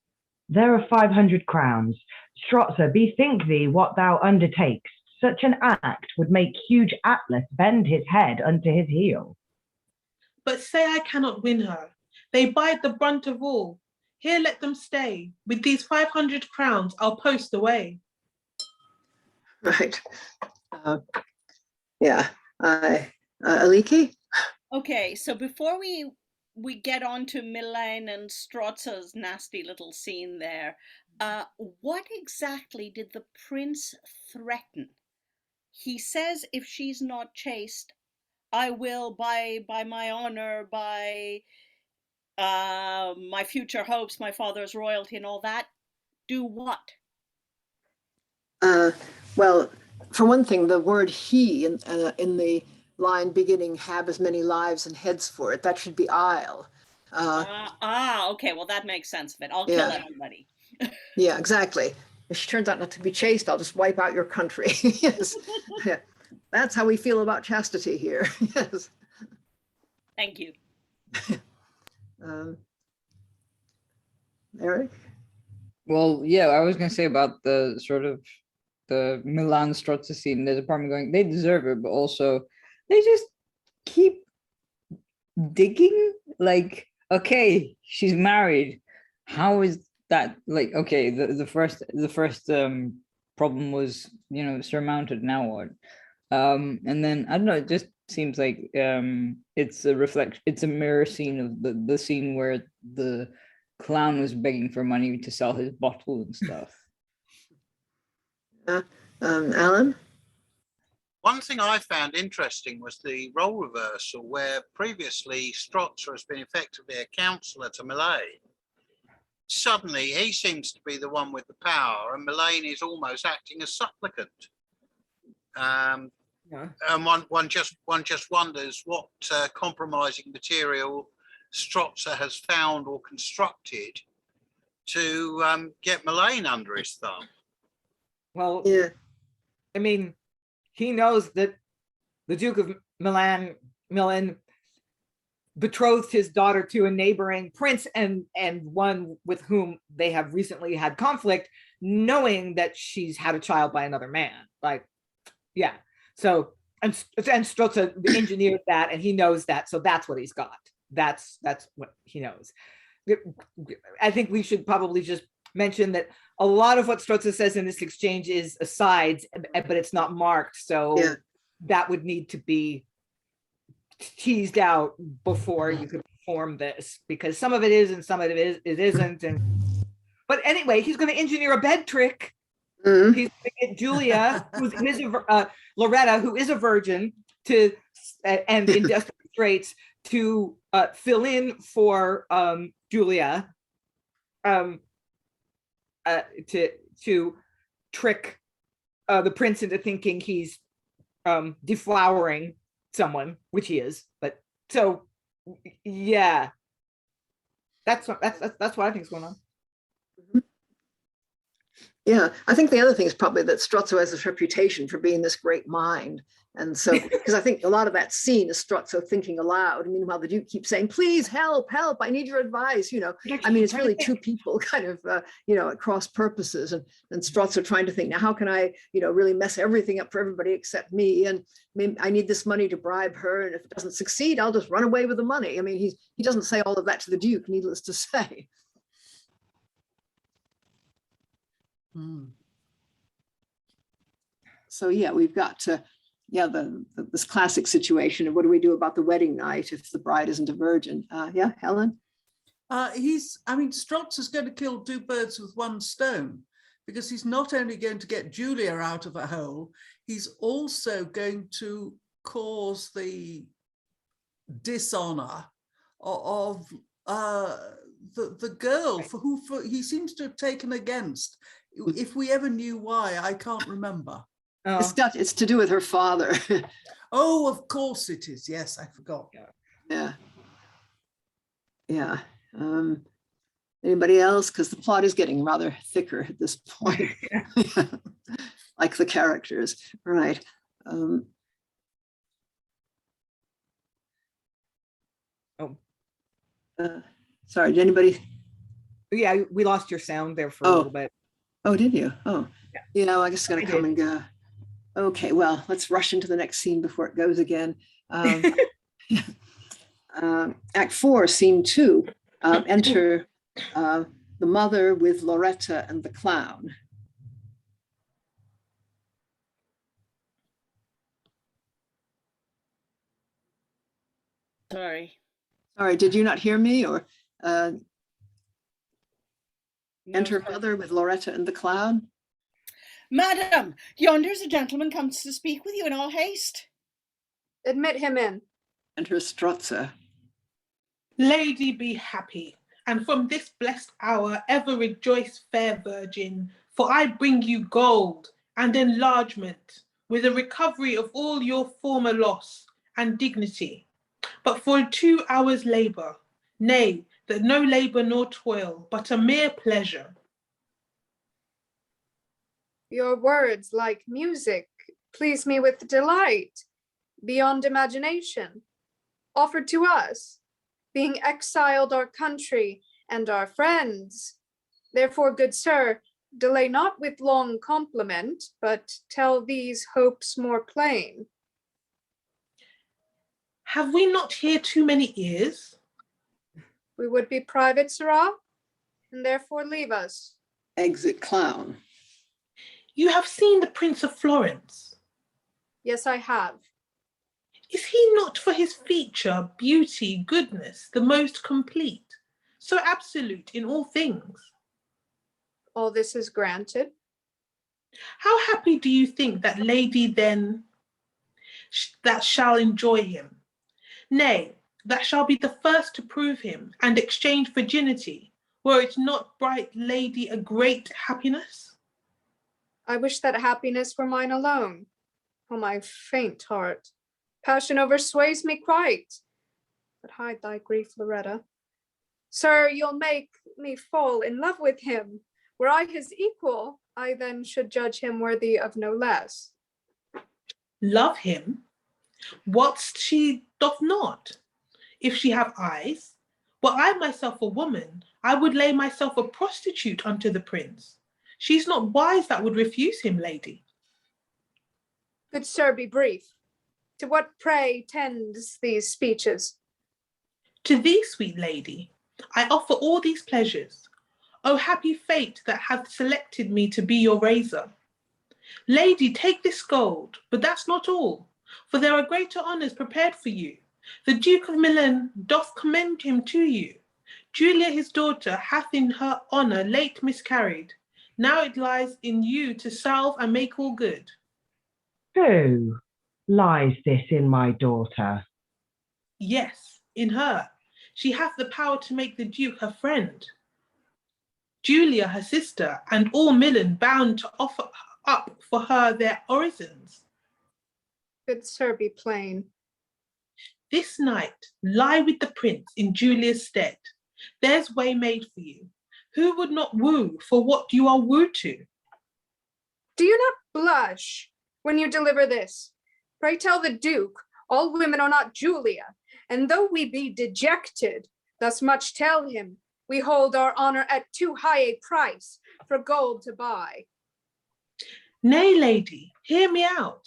Speaker 7: There are 500 crowns. Stroza, bethink thee what thou undertakest. Such an act would make huge Atlas bend his head unto his heel.
Speaker 4: But say I cannot win her. They bide the brunt of all. Here let them stay. With these 500 crowns I'll post away.
Speaker 1: Right. Aliki?
Speaker 8: Okay, so before we get on to Millain and Stroza's nasty little scene there, what exactly did the prince threaten? He says if she's not chaste, I will, by my honor, by my future hopes, my father's royalty and all that, do what?
Speaker 1: Well, for one thing, the word he in the line beginning have as many lives and heads for it, that should be I'll.
Speaker 8: Okay, well that makes sense of it. I'll kill everybody.
Speaker 1: Yeah, exactly. If she turns out not to be chaste, I'll just wipe out your country. Yes. Yeah. That's how we feel about chastity here. Yes.
Speaker 8: Thank you.
Speaker 1: Eric?
Speaker 3: Well, yeah, I was gonna say about the sort of the Millain Stroza scene. There's a part of me going, they deserve it, but also they just keep digging. Like, okay, she's married. How is that? Like, okay, the first problem was, you know, surmounted. Now what? And then I don't know. It just seems like it's a reflection. It's a mirror scene of the scene where the clown was begging for money to sell his bottle and stuff.
Speaker 1: Alan?
Speaker 5: One thing I found interesting was the role reversal, where previously Stroza has been effectively a counsellor to Millain. Suddenly he seems to be the one with the power, and Millain is almost acting as supplicant. And one just wonders what compromising material Stroza has found or constructed to get Millain under his thumb.
Speaker 9: Well,
Speaker 1: Yeah.
Speaker 9: I mean, he knows that the Duke of Millain betrothed his daughter to a neighboring prince and one with whom they have recently had conflict, knowing that she's had a child by another man. Like, yeah. So, and Stroza engineered that, and he knows that. So that's what he's got. That's what he knows. I think we should probably just mention that a lot of what Stroza says in this exchange is asides, but it's not marked. So that would need to be teased out before you could perform this, because some of it is and some of it isn't. But anyway, he's going to engineer a bed trick. He's going to get Julia, Lauretta, who is a virgin, to and in desperate straits, to fill in for Julia, to trick the prince into thinking he's deflowering someone, which he is. But so yeah, that's what I think is going on.
Speaker 1: Yeah, I think the other thing is probably that Stroza has this reputation for being this great mind. And so, because I think a lot of that scene is Stroza thinking aloud. And meanwhile, the Duke keeps saying, please help, I need your advice. You know, I mean, it's really two people kind of, at cross purposes, and Stroza trying to think, now, how can I, really mess everything up for everybody except me? And I need this money to bribe her. And if it doesn't succeed, I'll just run away with the money. I mean, he doesn't say all of that to the Duke, needless to say. So yeah, we've got this classic situation of what do we do about the wedding night if the bride isn't a virgin? Helen?
Speaker 2: Stroza's going to kill two birds with one stone, because he's not only going to get Julia out of a hole, he's also going to cause the dishonor of the girl for who he seems to have taken against. If we ever knew why, I can't remember.
Speaker 1: It's to do with her father.
Speaker 2: Oh, of course it is. Yes, I forgot.
Speaker 1: Yeah. Anybody else? Because the plot is getting rather thicker at this point. Like the characters, right? Sorry, did anybody?
Speaker 9: Yeah, we lost your sound there for a little bit.
Speaker 1: Oh, did you? Oh, I guess it's gonna come and go. Okay, well, let's rush into the next scene before it goes again. Act 4, Scene 2. Enter the mother with Lauretta and the clown.
Speaker 8: Sorry,
Speaker 1: did you not hear me? Or enter mother with Lauretta and the clown?
Speaker 8: Madam, yonder's a gentleman comes to speak with you in all haste.
Speaker 6: Admit him in.
Speaker 1: Enter Stroza.
Speaker 4: Lady, be happy, and from this blessed hour ever rejoice, fair virgin, for I bring you gold, and enlargement, with a recovery of all your former loss and dignity, but for 2 hours' labour, nay, that no labour nor toil, but a mere pleasure.
Speaker 6: Your words, like music, please me with delight, beyond imagination, offered to us, being exiled our country and our friends. Therefore, good sir, delay not with long compliment, but tell these hopes more plain.
Speaker 4: Have we not here too many ears?
Speaker 6: We would be private, sirrah, and therefore leave us.
Speaker 1: Exit clown.
Speaker 4: You have seen the Prince of Florence.
Speaker 6: Yes, I have.
Speaker 4: Is he not for his feature, beauty, goodness, the most complete, so absolute in all things?
Speaker 6: All this is granted.
Speaker 4: How happy do you think that lady then that shall enjoy him? Nay, that shall be the first to prove him and exchange virginity, were it not, bright lady, a great happiness?
Speaker 6: I wish that happiness were mine alone. Oh, my faint heart. Passion oversways me quite. But hide thy grief, Lauretta. Sir, you'll make me fall in love with him. Were I his equal, I then should judge him worthy of no less.
Speaker 4: Love him? Whilst she doth not, if she have eyes. Were I myself a woman, I would lay myself a prostitute unto the prince. She's not wise that would refuse him, lady.
Speaker 6: Good sir, be brief. To what, pray, tends these speeches?
Speaker 4: To thee, sweet lady, I offer all these pleasures. O happy fate that hath selected me to be your razor. Lady, take this gold, but that's not all, for there are greater honours prepared for you. The Duke of Millain doth commend him to you. Julia his daughter hath in her honour late miscarried. Now it lies in you to salve and make all good.
Speaker 7: Who lies this in my daughter?
Speaker 4: Yes, in her. She hath the power to make the Duke her friend. Julia her sister, and all Millain bound to offer up for her their orisons.
Speaker 6: Good sir, be plain.
Speaker 4: This night lie with the prince in Julia's stead. There's way made for you. Who would not woo for what you are wooed to?
Speaker 6: Do you not blush when you deliver this? Pray tell the Duke, all women are not Julia, and though we be dejected, thus much tell him, we hold our honour at too high a price for gold to buy.
Speaker 4: Nay, lady, hear me out.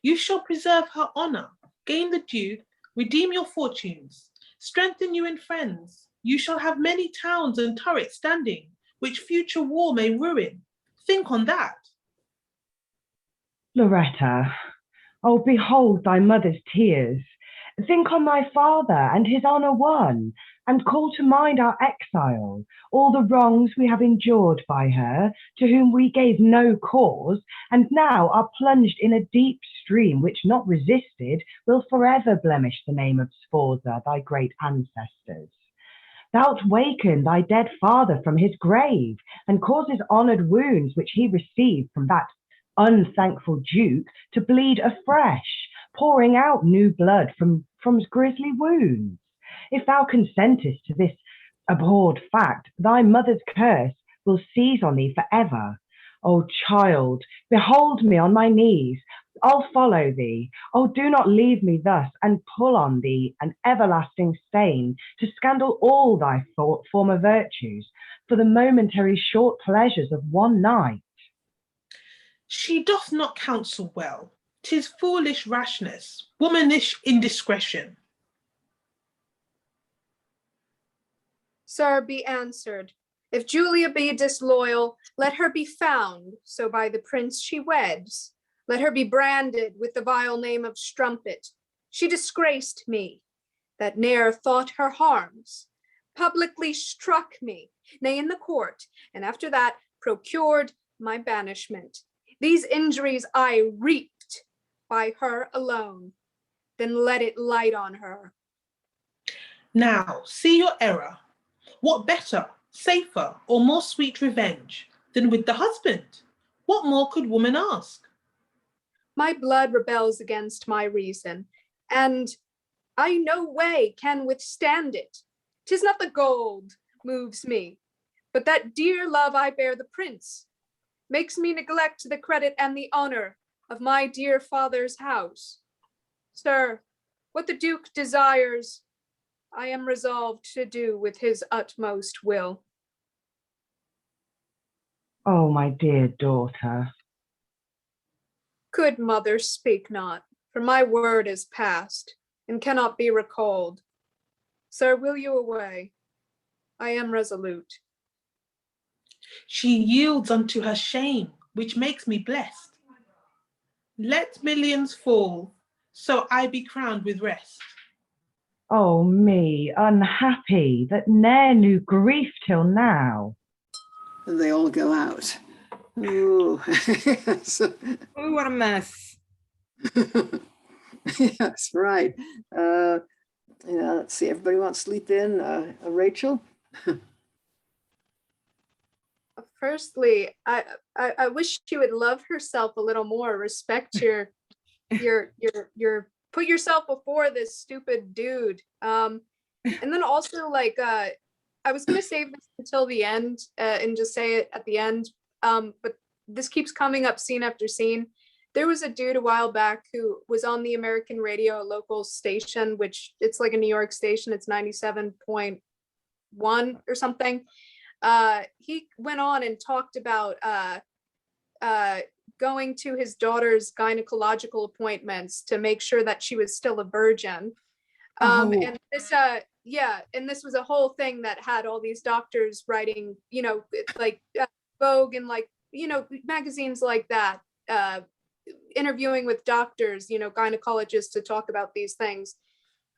Speaker 4: You shall preserve her honour, gain the Duke, redeem your fortunes, strengthen you in friends. You shall have many towns and turrets standing, which future war may ruin. Think on that.
Speaker 7: Lauretta, oh, behold thy mother's tears. Think on thy father and his honour won, and call to mind our exile, all the wrongs we have endured by her, to whom we gave no cause, and now are plunged in a deep stream which, not resisted, will forever blemish the name of Sforza, thy great ancestors. Thou'lt waken thy dead father from his grave, and cause his honoured wounds which he received from that unthankful duke to bleed afresh, pouring out new blood from grisly wounds. If thou consentest to this abhorred fact, thy mother's curse will seize on thee forever. O child, behold me on my knees. I'll follow thee. Oh, do not leave me thus, and pull on thee an everlasting stain to scandal all thy former virtues for the momentary short pleasures of one night.
Speaker 4: She doth not counsel well. 'Tis foolish rashness, womanish indiscretion.
Speaker 6: Sir, be answered. If Julia be disloyal, let her be found, so by the prince she weds. Let her be branded with the vile name of strumpet. She disgraced me, that ne'er thought her harms, publicly struck me, nay, in the court, and after that procured my banishment. These injuries I reaped by her alone. Then let it light on her.
Speaker 4: Now, see your error. What better, safer, or more sweet revenge than with the husband? What more could woman ask?
Speaker 6: My blood rebels against my reason, and I no way can withstand it. 'Tis not the gold moves me, but that dear love I bear the prince makes me neglect the credit and the honor of my dear father's house. Sir, what the Duke desires, I am resolved to do with his utmost will.
Speaker 7: Oh, my dear daughter.
Speaker 6: Good mother, speak not, for my word is past and cannot be recalled. Sir, will you away? I am resolute.
Speaker 4: She yields unto her shame, which makes me blessed. Let millions fall, so I be crowned with rest.
Speaker 7: Oh, me, unhappy, that ne'er knew grief till now.
Speaker 1: And they all go out. Ooh. So,
Speaker 9: Oh, what a mess.
Speaker 1: yes, right. Let's see, everybody wants to sleep in. Rachael?
Speaker 6: Firstly, I wish she would love herself a little more, respect your put yourself before this stupid dude. And then also I was gonna save this until the end and just say it at the end. But this keeps coming up scene after scene. There was a dude a while back who was on the American radio, a local station, which it's like a New York station. It's 97.1 or something. He went on and talked about going to his daughter's gynecological appointments to make sure that she was still a virgin. And this, and this was a whole thing that had all these doctors writing, Vogue and magazines like that, interviewing with doctors, gynecologists to talk about these things,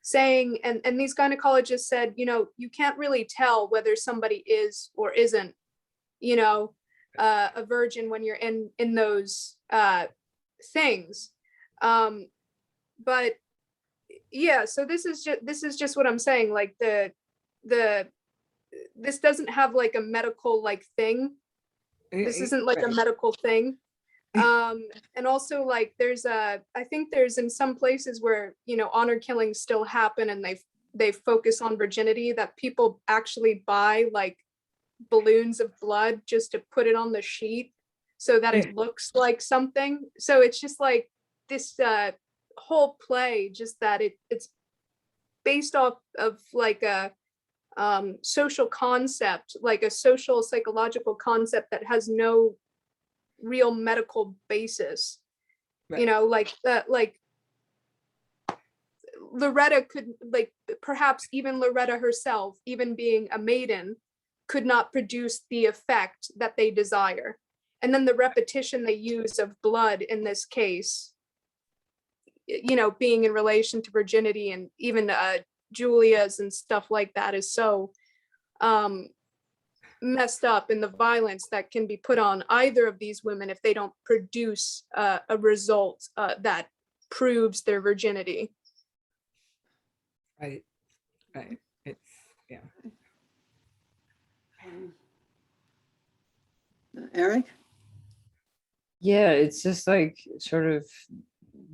Speaker 6: saying, and these gynecologists said, you can't really tell whether somebody is or isn't, a virgin when you're in those things. But yeah, so this is just what I'm saying. Like this doesn't have like a medical thing. This isn't like a medical thing. And also I think there's in some places where, honor killings still happen and they focus on virginity, that people actually buy balloons of blood just to put it on the sheet so that it looks like something. So it's just this whole play, just that it's based off of a social concept, like a social psychological concept that has no real medical basis. Right. Lauretta could perhaps even Lauretta herself, even being a maiden, could not produce the effect that they desire. And then the repetition they use of blood in this case, being in relation to virginity and even Julia's and stuff like that, is so messed up in the violence that can be put on either of these women if they don't produce a result that proves their virginity.
Speaker 9: Right. It's, yeah.
Speaker 1: Eric?
Speaker 3: Yeah, it's just sort of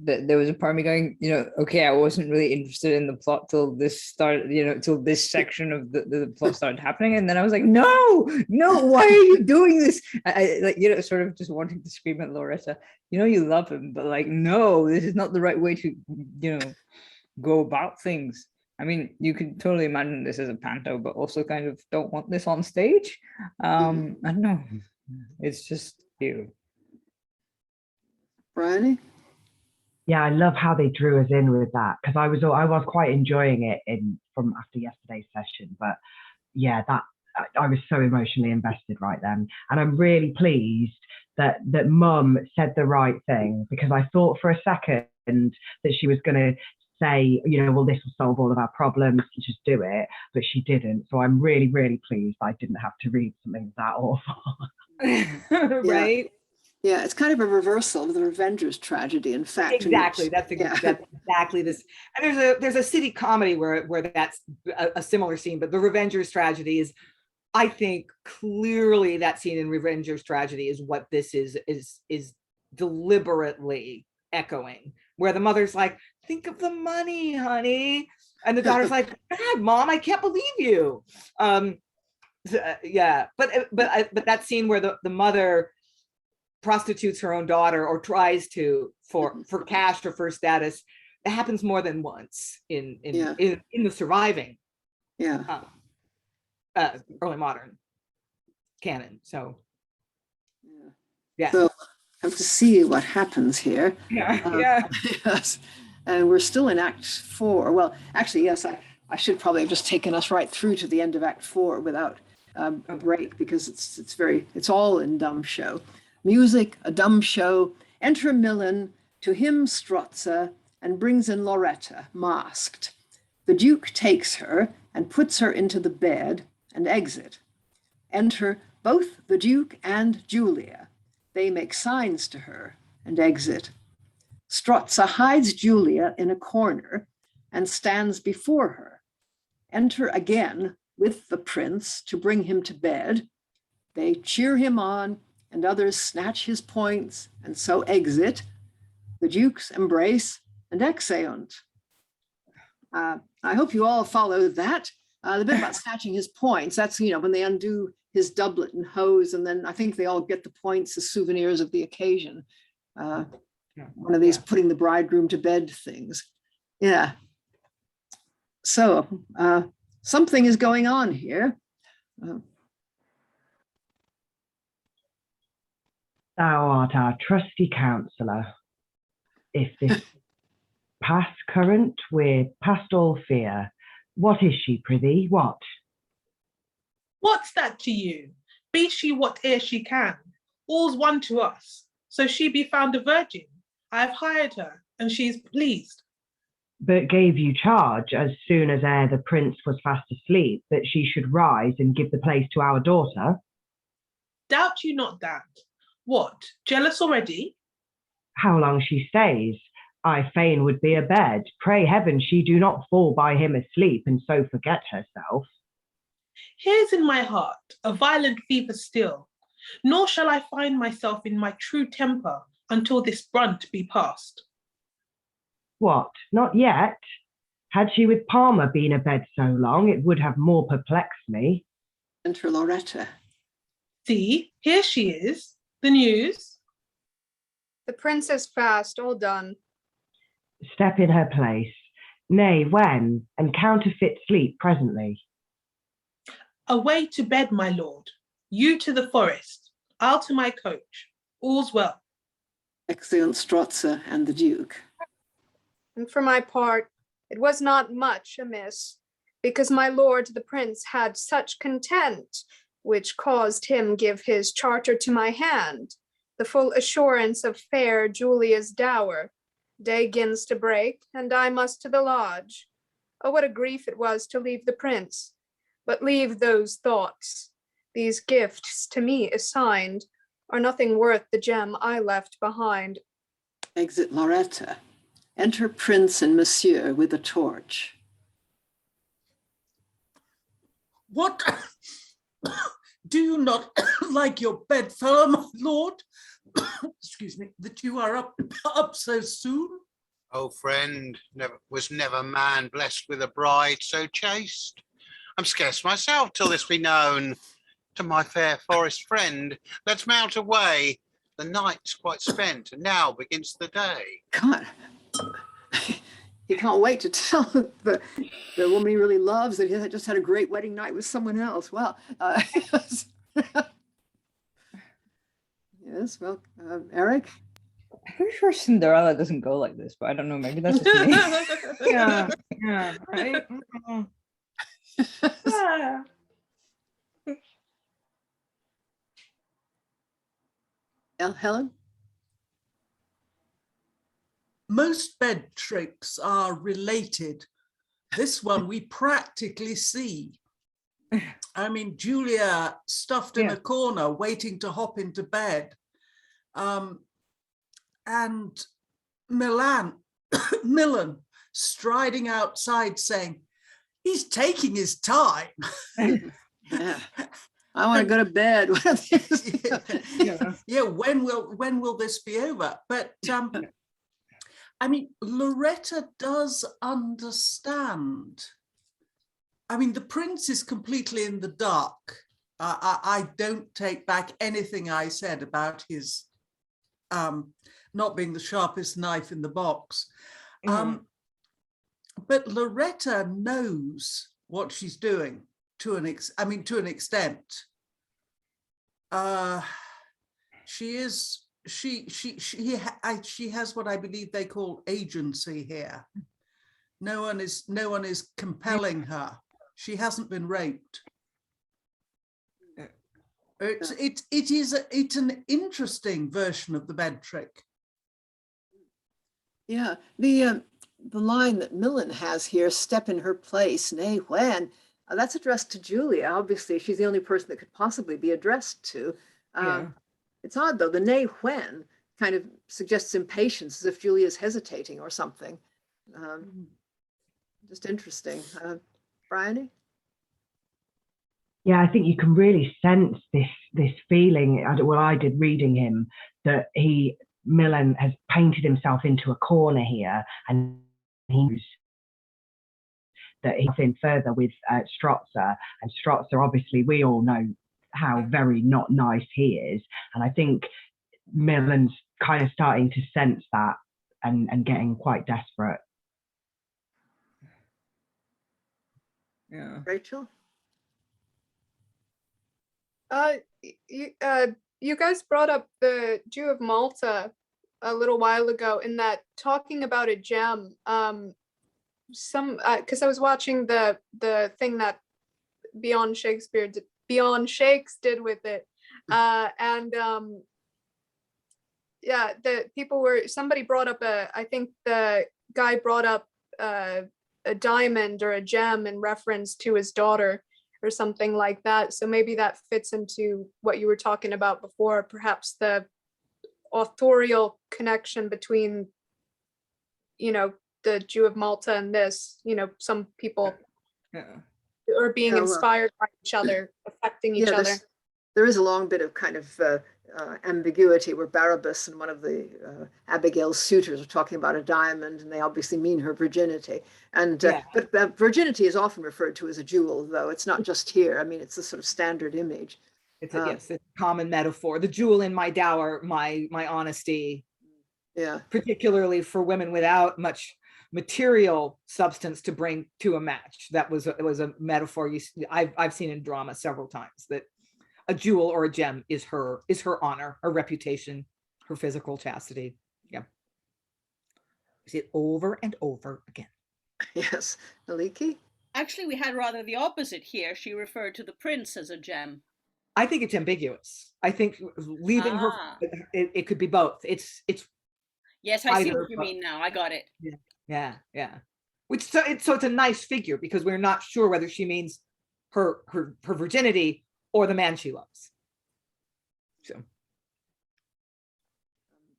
Speaker 3: there was a part of me going, okay, I wasn't really interested in the plot till this started, till this section of the plot started happening, and then I was like, no, why are you doing this? I sort of just wanting to scream at Lauretta, you love him, but no, this is not the right way to, go about things. I mean, you can totally imagine this as a panto, but also kind of don't want this on stage. I don't know. It's just you.
Speaker 1: Briony?
Speaker 7: Yeah, I love how they drew us in with that, because I was quite enjoying it from after yesterday's session. But yeah, that I was so emotionally invested right then, and I'm really pleased that Mum said the right thing, because I thought for a second that she was going to say, well, this will solve all of our problems, just do it, but she didn't. So I'm really, really pleased I didn't have to read something that awful.
Speaker 9: Right.
Speaker 1: Yeah, it's kind of a reversal of the Revenger's tragedy, in fact.
Speaker 9: Exactly. That's exactly this. And there's a city comedy where that's a similar scene, but the Revenger's tragedy is I think clearly that scene in Revenger's Tragedy is what this is deliberately echoing, where the mother's like, think of the money, honey. And the daughter's like, God, Mom, I can't believe you. Yeah, but that scene where the mother prostitutes her own daughter or tries to for cash or for status, it happens more than once in the surviving early modern canon. So yeah.
Speaker 1: So I have to see what happens here. Yes. And we're still in Act 4. Well, actually, yes, I should probably have just taken us right through to the end of Act 4 without a break, because it's all in dumb show. Music, a dumb show. Enter Millain, to him Stroza, and brings in Lauretta, masked. The Duke takes her and puts her into the bed and exit. Enter both the Duke and Julia. They make signs to her and exit. Stroza hides Julia in a corner and stands before her. Enter again with the prince to bring him to bed. They cheer him on, and others snatch his points, and so exit. The dukes embrace and exeunt. I hope you all follow that. The bit about snatching his points, that's, when they undo his doublet and hose, and then I think they all get the points as souvenirs of the occasion. One of these putting the bridegroom to bed things. Yeah. So something is going on here.
Speaker 7: Thou art our trusty counsellor. If this pass current, we're past all fear. What is she, prithee? What?
Speaker 4: What's that to you? Be she whate'er she can, all's one to us. So she be found a virgin. I have hired her, and she is pleased.
Speaker 7: But gave you charge, as soon as ere the prince was fast asleep, that she should rise and give the place to our daughter?
Speaker 4: Doubt you not that. What, jealous already?
Speaker 7: How long she stays, I fain would be abed. Pray heaven she do not fall by him asleep, and so forget herself.
Speaker 4: Here's in my heart a violent fever still, nor shall I find myself in my true temper until this brunt be past.
Speaker 7: What, not yet? Had she with Parma been abed so long, it would have more perplexed me.
Speaker 1: Enter Lauretta.
Speaker 4: See, here she is. The news.
Speaker 6: The prince is fast, all done.
Speaker 7: Step in her place. Nay, when? And counterfeit sleep presently.
Speaker 4: Away to bed, my lord. You to the forest. I'll to my coach. All's well.
Speaker 1: Exeunt Stroza and the Duke.
Speaker 6: And for my part, it was not much amiss, because my lord the prince had such content, which caused him give his charter to my hand, the full assurance of fair Julia's dower. Day 'gins to break, and I must to the lodge. Oh, what a grief it was to leave the prince! But leave those thoughts. These gifts to me assigned are nothing worth the gem I left behind.
Speaker 1: Exit Lauretta. Enter Prince and Monsieur with a torch.
Speaker 2: What? Do you not like your bedfellow, my lord? Excuse me, that you are up so soon?
Speaker 5: Oh, friend, was never man blessed with a bride so chaste. I'm scarce myself till this be known. To my fair forest friend, let's mount away. The night's quite spent, and now begins the day.
Speaker 1: God, he can't wait to tell the woman he really loves that he just had a great wedding night with someone else. Well, yes, well, Eric?
Speaker 3: I'm pretty sure Cinderella doesn't go like this, but I don't know, maybe that's just me.
Speaker 9: Yeah, right?
Speaker 1: Helen?
Speaker 2: Most bed tricks are related. This one we practically see. I mean, Julia stuffed in a corner waiting to hop into bed. And Millain striding outside saying, he's taking his time.
Speaker 1: Yeah. I want to go to bed.
Speaker 2: Yeah, when will this be over? But I mean, Lauretta does understand. I mean, the prince is completely in the dark. I don't take back anything I said about his not being the sharpest knife in the box. But Lauretta knows what she's doing to an extent. She has what I believe they call agency here. No one is compelling her. She hasn't been raped. It's an interesting version of the bed trick.
Speaker 1: Yeah, the line that Millain has here, "Step in her place, nay when," that's addressed to Julia. Obviously, she's the only person that could possibly be addressed to. It's odd though, the "nay when" kind of suggests impatience, as if Julia's hesitating or something. Just interesting. Briony?
Speaker 7: Yeah, I think you can really sense this feeling. I did reading him, that Millain has painted himself into a corner here, and he's that he's in further with Stroza, and Stroza, obviously we all know how very not nice he is, and I think Millain's kind of starting to sense that and getting quite desperate.
Speaker 1: Yeah. Rachael?
Speaker 6: You guys brought up the Jew of Malta a little while ago, in that talking about a gem. Because I was watching the thing that Beyond Shakespeare did with it, somebody brought up I think the guy brought up a diamond or a gem in reference to his daughter or something like that. So maybe that fits into what you were talking about before, perhaps the authorial connection between, the Jew of Malta and this, some people are being inspired by each other, affecting each other.
Speaker 1: There is a long bit of kind of ambiguity where Barabbas and one of the Abigail's suitors are talking about a diamond, and they obviously mean her virginity. And but virginity is often referred to as a jewel, though it's not just here. I mean, it's a sort of standard image.
Speaker 9: It's a common metaphor. The jewel in my dower, my honesty.
Speaker 1: Yeah.
Speaker 9: Particularly for women without much material substance to bring to a match. It was a metaphor I've seen in drama several times, that a jewel or a gem is her honor, her reputation, her physical chastity. Yeah. See it over and over again.
Speaker 1: Yes. Aliki?
Speaker 8: Actually, we had rather the opposite here. She referred to the prince as a gem.
Speaker 9: I think it's ambiguous. I think leaving her, it could be both. It's
Speaker 8: yes, I see what you mean now. I got it.
Speaker 9: Yeah. So it's a nice figure, because we're not sure whether she means her virginity or the man she loves. So,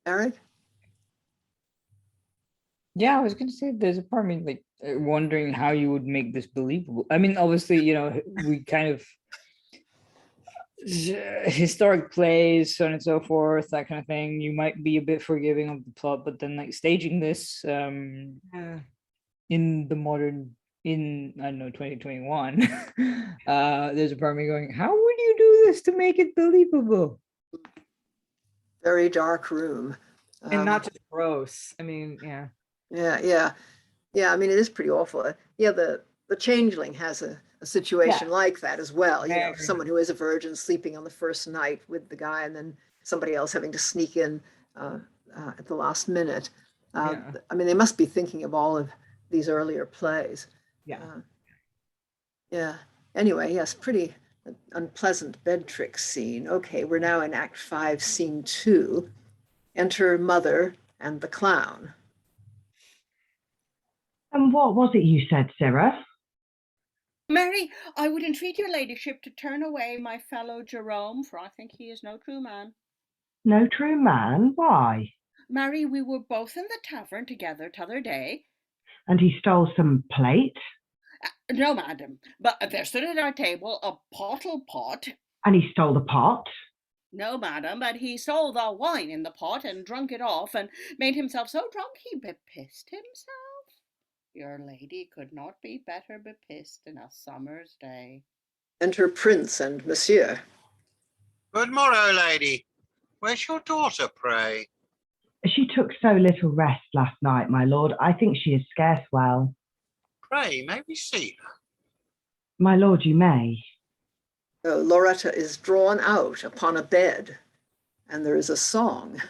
Speaker 1: Eric?
Speaker 3: Yeah, I was going to say, there's a part of me wondering how you would make this believable. I mean, obviously, we kind of historic plays, so on and so forth, that kind of thing. You might be a bit forgiving of the plot, but then staging this in the modern, in, I don't know, 2021, there's a part of me going, how would you do this to make it believable?
Speaker 1: Very dark room.
Speaker 9: And not just gross. I mean, yeah.
Speaker 1: Yeah, I mean, it is pretty awful. Yeah, the changeling has a situation like that as well. Someone who is a virgin sleeping on the first night with the guy, and then somebody else having to sneak in at the last minute. I mean, they must be thinking of all of these earlier plays. Anyway, yes, pretty unpleasant bed trick scene. Okay, we're now in Act 5, Scene 2. Enter Mother and the Clown.
Speaker 7: And what was it you said, Sarah?
Speaker 8: Mary, I would entreat your ladyship to turn away my fellow Jerome, for I think he is no true man.
Speaker 7: No true man? Why?
Speaker 8: Mary, we were both in the tavern together t'other day.
Speaker 7: And he stole some plate?
Speaker 8: No, madam, but there stood at our table a pottle pot.
Speaker 7: And he stole the pot.
Speaker 8: No, madam, but he stole the wine in the pot and drunk it off and made himself so drunk he bepissed himself. Your lady could not be better bepissed in a summer's day.
Speaker 1: Enter Prince and Monsieur.
Speaker 5: Good morrow, lady. Where's your daughter, pray?
Speaker 7: She took so little rest last night, my lord. I think she is scarce well.
Speaker 5: Pray, may we see her?
Speaker 7: My lord, you may.
Speaker 1: So Lauretta is drawn out upon a bed, and there is a song.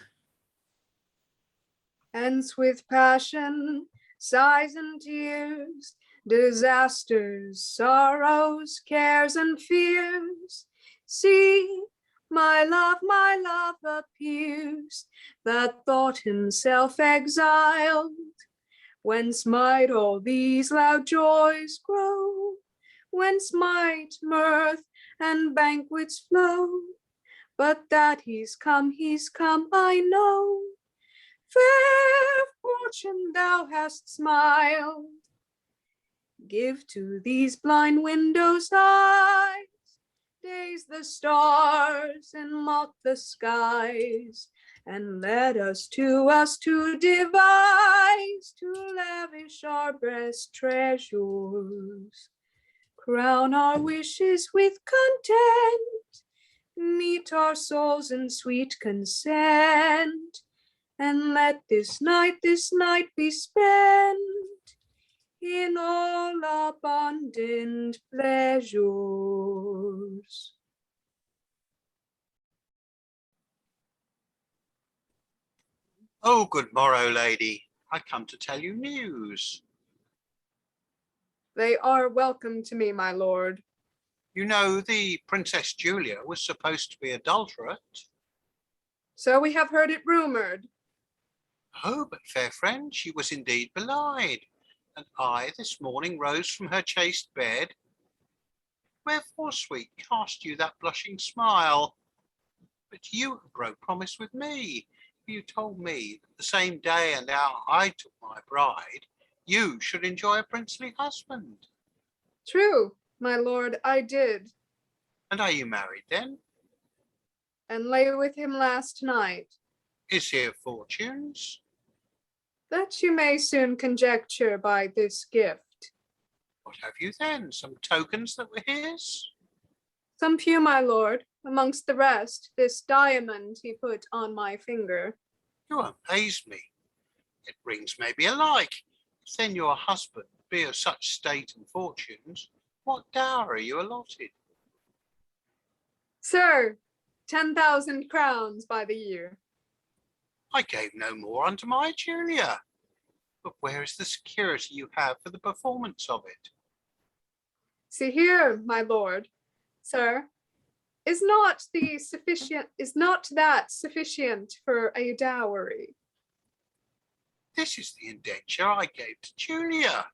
Speaker 6: Hence with passion, sighs and tears, disasters, sorrows, cares and fears. See, my love appears, that thought himself exiled. Whence might all these loud joys grow? Whence might mirth and banquets flow? But that he's come, I know. Fair fortune, thou hast smiled. Give to these blind windows eyes, daze the stars and mock the skies, and let us to devise, to lavish our breast treasures. Crown our wishes with content, meet our souls in sweet consent, and let this night be spent in all abundant pleasures.
Speaker 5: Oh, good morrow, lady. I come to tell you news.
Speaker 6: They are welcome to me, my lord.
Speaker 5: You know, the Princess Julia was supposed to be adulterate.
Speaker 6: So we have heard it rumored.
Speaker 5: Oh, but fair friend, she was indeed belied, and I this morning rose from her chaste bed. Wherefore, sweet, cast you that blushing smile? But you broke promise with me. You told me that the same day and hour I took my bride, you should enjoy a princely husband.
Speaker 6: True, my lord, I did,
Speaker 5: And are you married then?
Speaker 6: and lay with him last night.
Speaker 5: Is he of fortunes?
Speaker 6: That you may soon conjecture by this gift.
Speaker 5: What have you then? Some tokens that were his?
Speaker 6: Some few, my lord, amongst the rest, this diamond he put on my finger.
Speaker 5: You amaze me. It rings maybe alike. If then your husband be of such state and fortunes, what dower are you allotted?
Speaker 6: Sir, 10,000 crowns by the year.
Speaker 5: I gave no more unto my Julia. But where is the security you have for the performance of it?
Speaker 6: See here, my lord, sir, is not that sufficient for a dowry?
Speaker 5: This is the indenture I gave to Julia.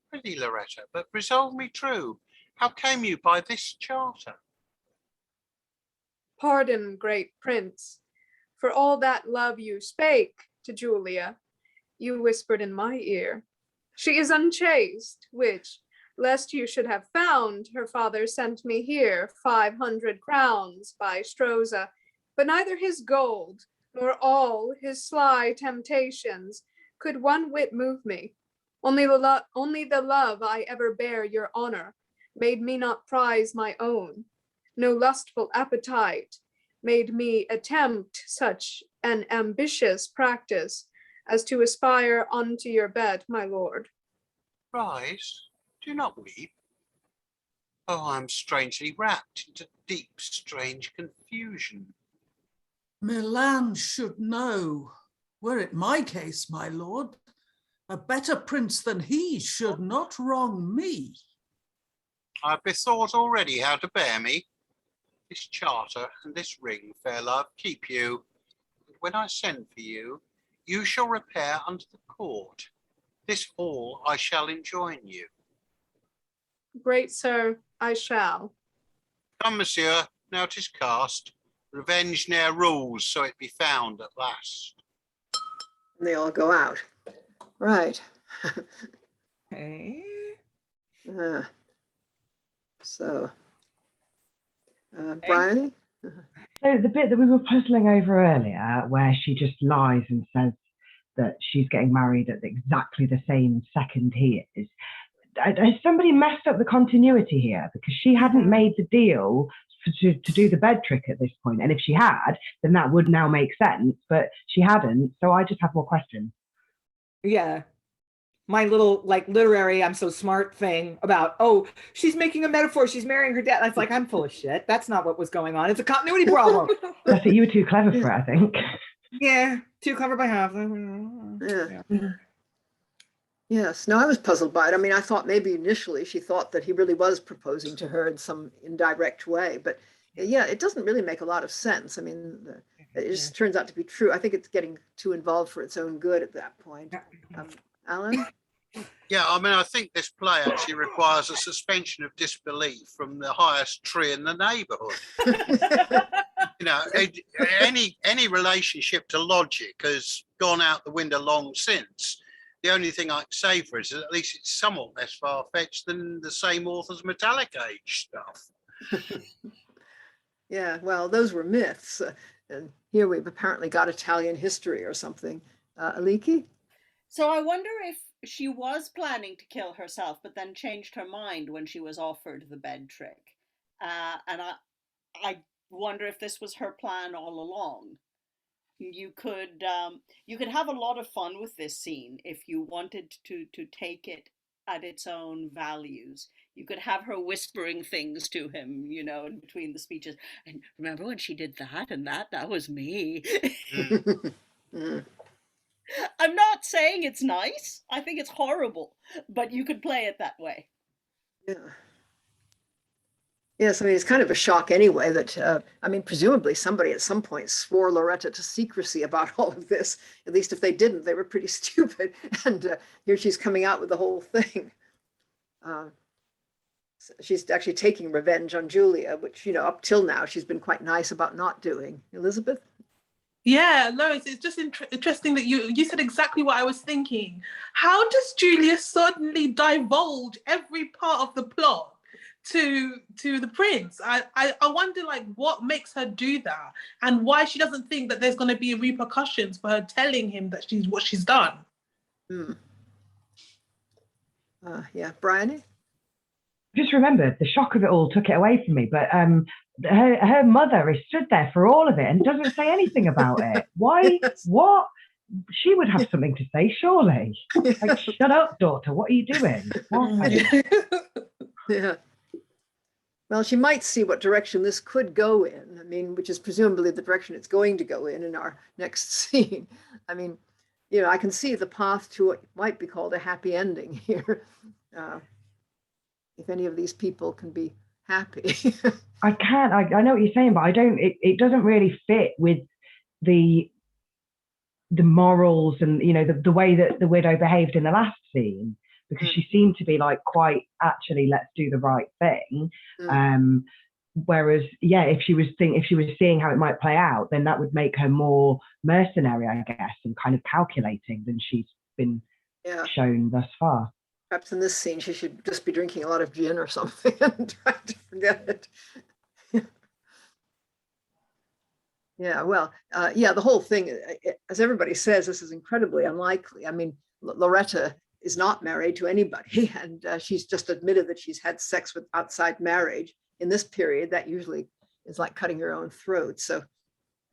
Speaker 5: Prithee, Lauretta, but resolve me true. How came you by this charter?
Speaker 6: Pardon, great prince, for all that love you spake to Julia, you whispered in my ear. She is unchaste, which, lest you should have found, her father sent me here 500 crowns by Stroza, but neither his gold nor all his sly temptations could one whit move me. Only the love I ever bear your honor made me not prize my own. No lustful appetite made me attempt such an ambitious practice as to aspire unto your bed, my lord.
Speaker 5: Rise, do not weep. Oh, I am strangely wrapped into deep, strange confusion.
Speaker 2: Millain should know. Were it my case, my lord, a better prince than he should not wrong me.
Speaker 5: I've bethought already how to bear me. This charter and this ring, fair love, keep you. And when I send for you, you shall repair unto the court. This all I shall enjoin you.
Speaker 6: Great sir, I shall.
Speaker 5: Come, Monsieur, now 'tis cast. Revenge ne'er rules, so it be found at last.
Speaker 1: And they all go out. Right.
Speaker 9: Okay.
Speaker 1: So, Briony?
Speaker 7: So the bit that we were puzzling over earlier, where she just lies and says that she's getting married at exactly the same second he is, has somebody messed up the continuity here? Because she hadn't made the deal to do the bed trick at this point. And if she had, then that would now make sense, but she hadn't. So I just have more questions.
Speaker 9: Yeah. My little like literary I'm so smart thing about, oh, she's making a metaphor, she's marrying her dad. That's like, I'm full of shit. That's not what was going on. It's a continuity problem.
Speaker 7: That's it. You were too clever for it, I think.
Speaker 9: Yeah, too clever by half.
Speaker 1: Yeah. Yes, no, I was puzzled by it. I mean, I thought maybe initially she thought that he really was proposing to her in some indirect way, but yeah, it doesn't really make a lot of sense. I mean, it just turns out to be true. I think it's getting too involved for its own good at that point. Alan?
Speaker 5: Yeah, I mean, I think this play actually requires a suspension of disbelief from the highest tree in the neighbourhood. You know, any relationship to logic has gone out the window long since. The only thing I can say for it is at least it's somewhat less far-fetched than the same author's Metallic Age stuff.
Speaker 1: Yeah, well, those were myths. And here we've apparently got Italian history or something. Aliki?
Speaker 8: So I wonder if she was planning to kill herself, but then changed her mind when she was offered the bed trick. And I wonder if this was her plan all along. You could have a lot of fun with this scene if you wanted to take it at its own values. You could have her whispering things to him, you know, in between the speeches. And remember when she did that and that was me. I'm not saying it's nice. I think it's horrible, but you could play it that way.
Speaker 1: Yeah. Yes, I mean, it's kind of a shock anyway that, I mean, presumably somebody at some point swore Lauretta to secrecy about all of this. At least if they didn't, they were pretty stupid. And here she's coming out with the whole thing. She's actually taking revenge on Julia, which, you know, up till now, she's been quite nice about not doing. Elizabeth?
Speaker 4: Yeah, Lois, it's just interesting that you said exactly what I was thinking. How does Julia suddenly divulge every part of the plot to the prince? I wonder, like, what makes her do that, and why she doesn't think that there's going to be repercussions for her telling him that what she's done.
Speaker 1: Yeah, Briony?
Speaker 7: Just remembered the shock of it all took it away from me, but her mother is stood there for all of it and doesn't say anything about it. Why? What? She would have something to say, surely. Like, shut up, daughter. What are you doing?
Speaker 1: Yeah. Well, she might see what direction this could go in. I mean, which is presumably the direction it's going to go in our next scene. I mean, you know, I can see the path to what might be called a happy ending here. If any of these people can be happy.
Speaker 7: I can't. I know what you're saying, but I don't. It doesn't really fit with the morals and, you know, the way that the widow behaved in the last scene, because she seemed to be like quite actually, let's do the right thing. Whereas, yeah, if she was seeing how it might play out, then that would make her more mercenary, I guess, and kind of calculating than she's been shown thus far.
Speaker 1: Perhaps in this scene, she should just be drinking a lot of gin or something and try to forget it. Yeah, well, the whole thing, as everybody says, this is incredibly unlikely. I mean, Lauretta is not married to anybody, and she's just admitted that she's had sex with outside marriage. In this period, that usually is like cutting your own throat. So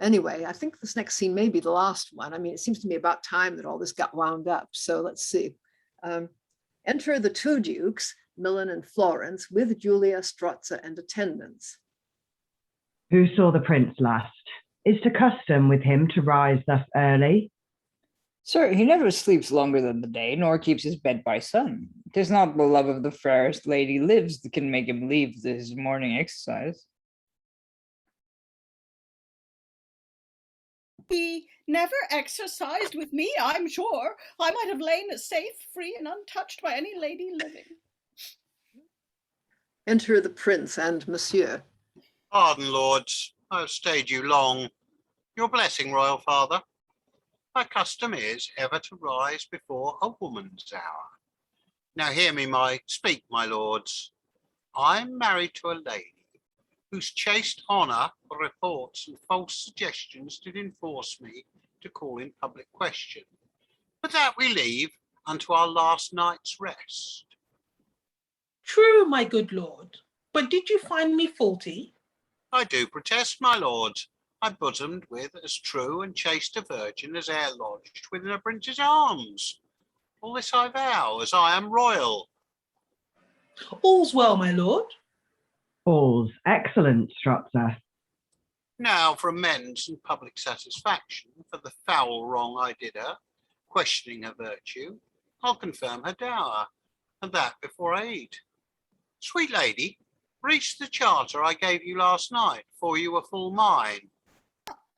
Speaker 1: anyway, I think this next scene may be the last one. I mean, it seems to me about time that all this got wound up. So let's see. Enter the two dukes, Millain and Florence, with Julia, Stroza, and attendants.
Speaker 7: Who saw the prince last? Is to custom with him to rise thus early?
Speaker 3: Sir, he never sleeps longer than the day, nor keeps his bed by sun. 'Tis not the love of the fairest lady lives that can make him leave his morning exercise.
Speaker 8: He never exercised with me, I'm sure. I might have lain as safe, free, and untouched by any lady living.
Speaker 1: Enter the prince and Monsieur.
Speaker 5: Pardon, lords, I have stayed you long. Your blessing, royal father. My custom is ever to rise before a woman's hour. Now hear me, speak, my lords. I'm married to a lady whose chaste honour for reports and false suggestions did enforce me to call in public question. But that we leave unto our last night's rest.
Speaker 4: True, my good lord, but did you find me faulty?
Speaker 5: I do protest, my lords, I bosomed with as true and chaste a virgin as e'er lodged within a prince's arms. All this I vow, as I am royal.
Speaker 4: All's well, my lord.
Speaker 7: All's excellent, Stroza.
Speaker 5: Now for amends and public satisfaction for the foul wrong I did her, questioning her virtue, I'll confirm her dower, and that before I eat. Sweet lady, reach the charter I gave you last night, for you were full mine.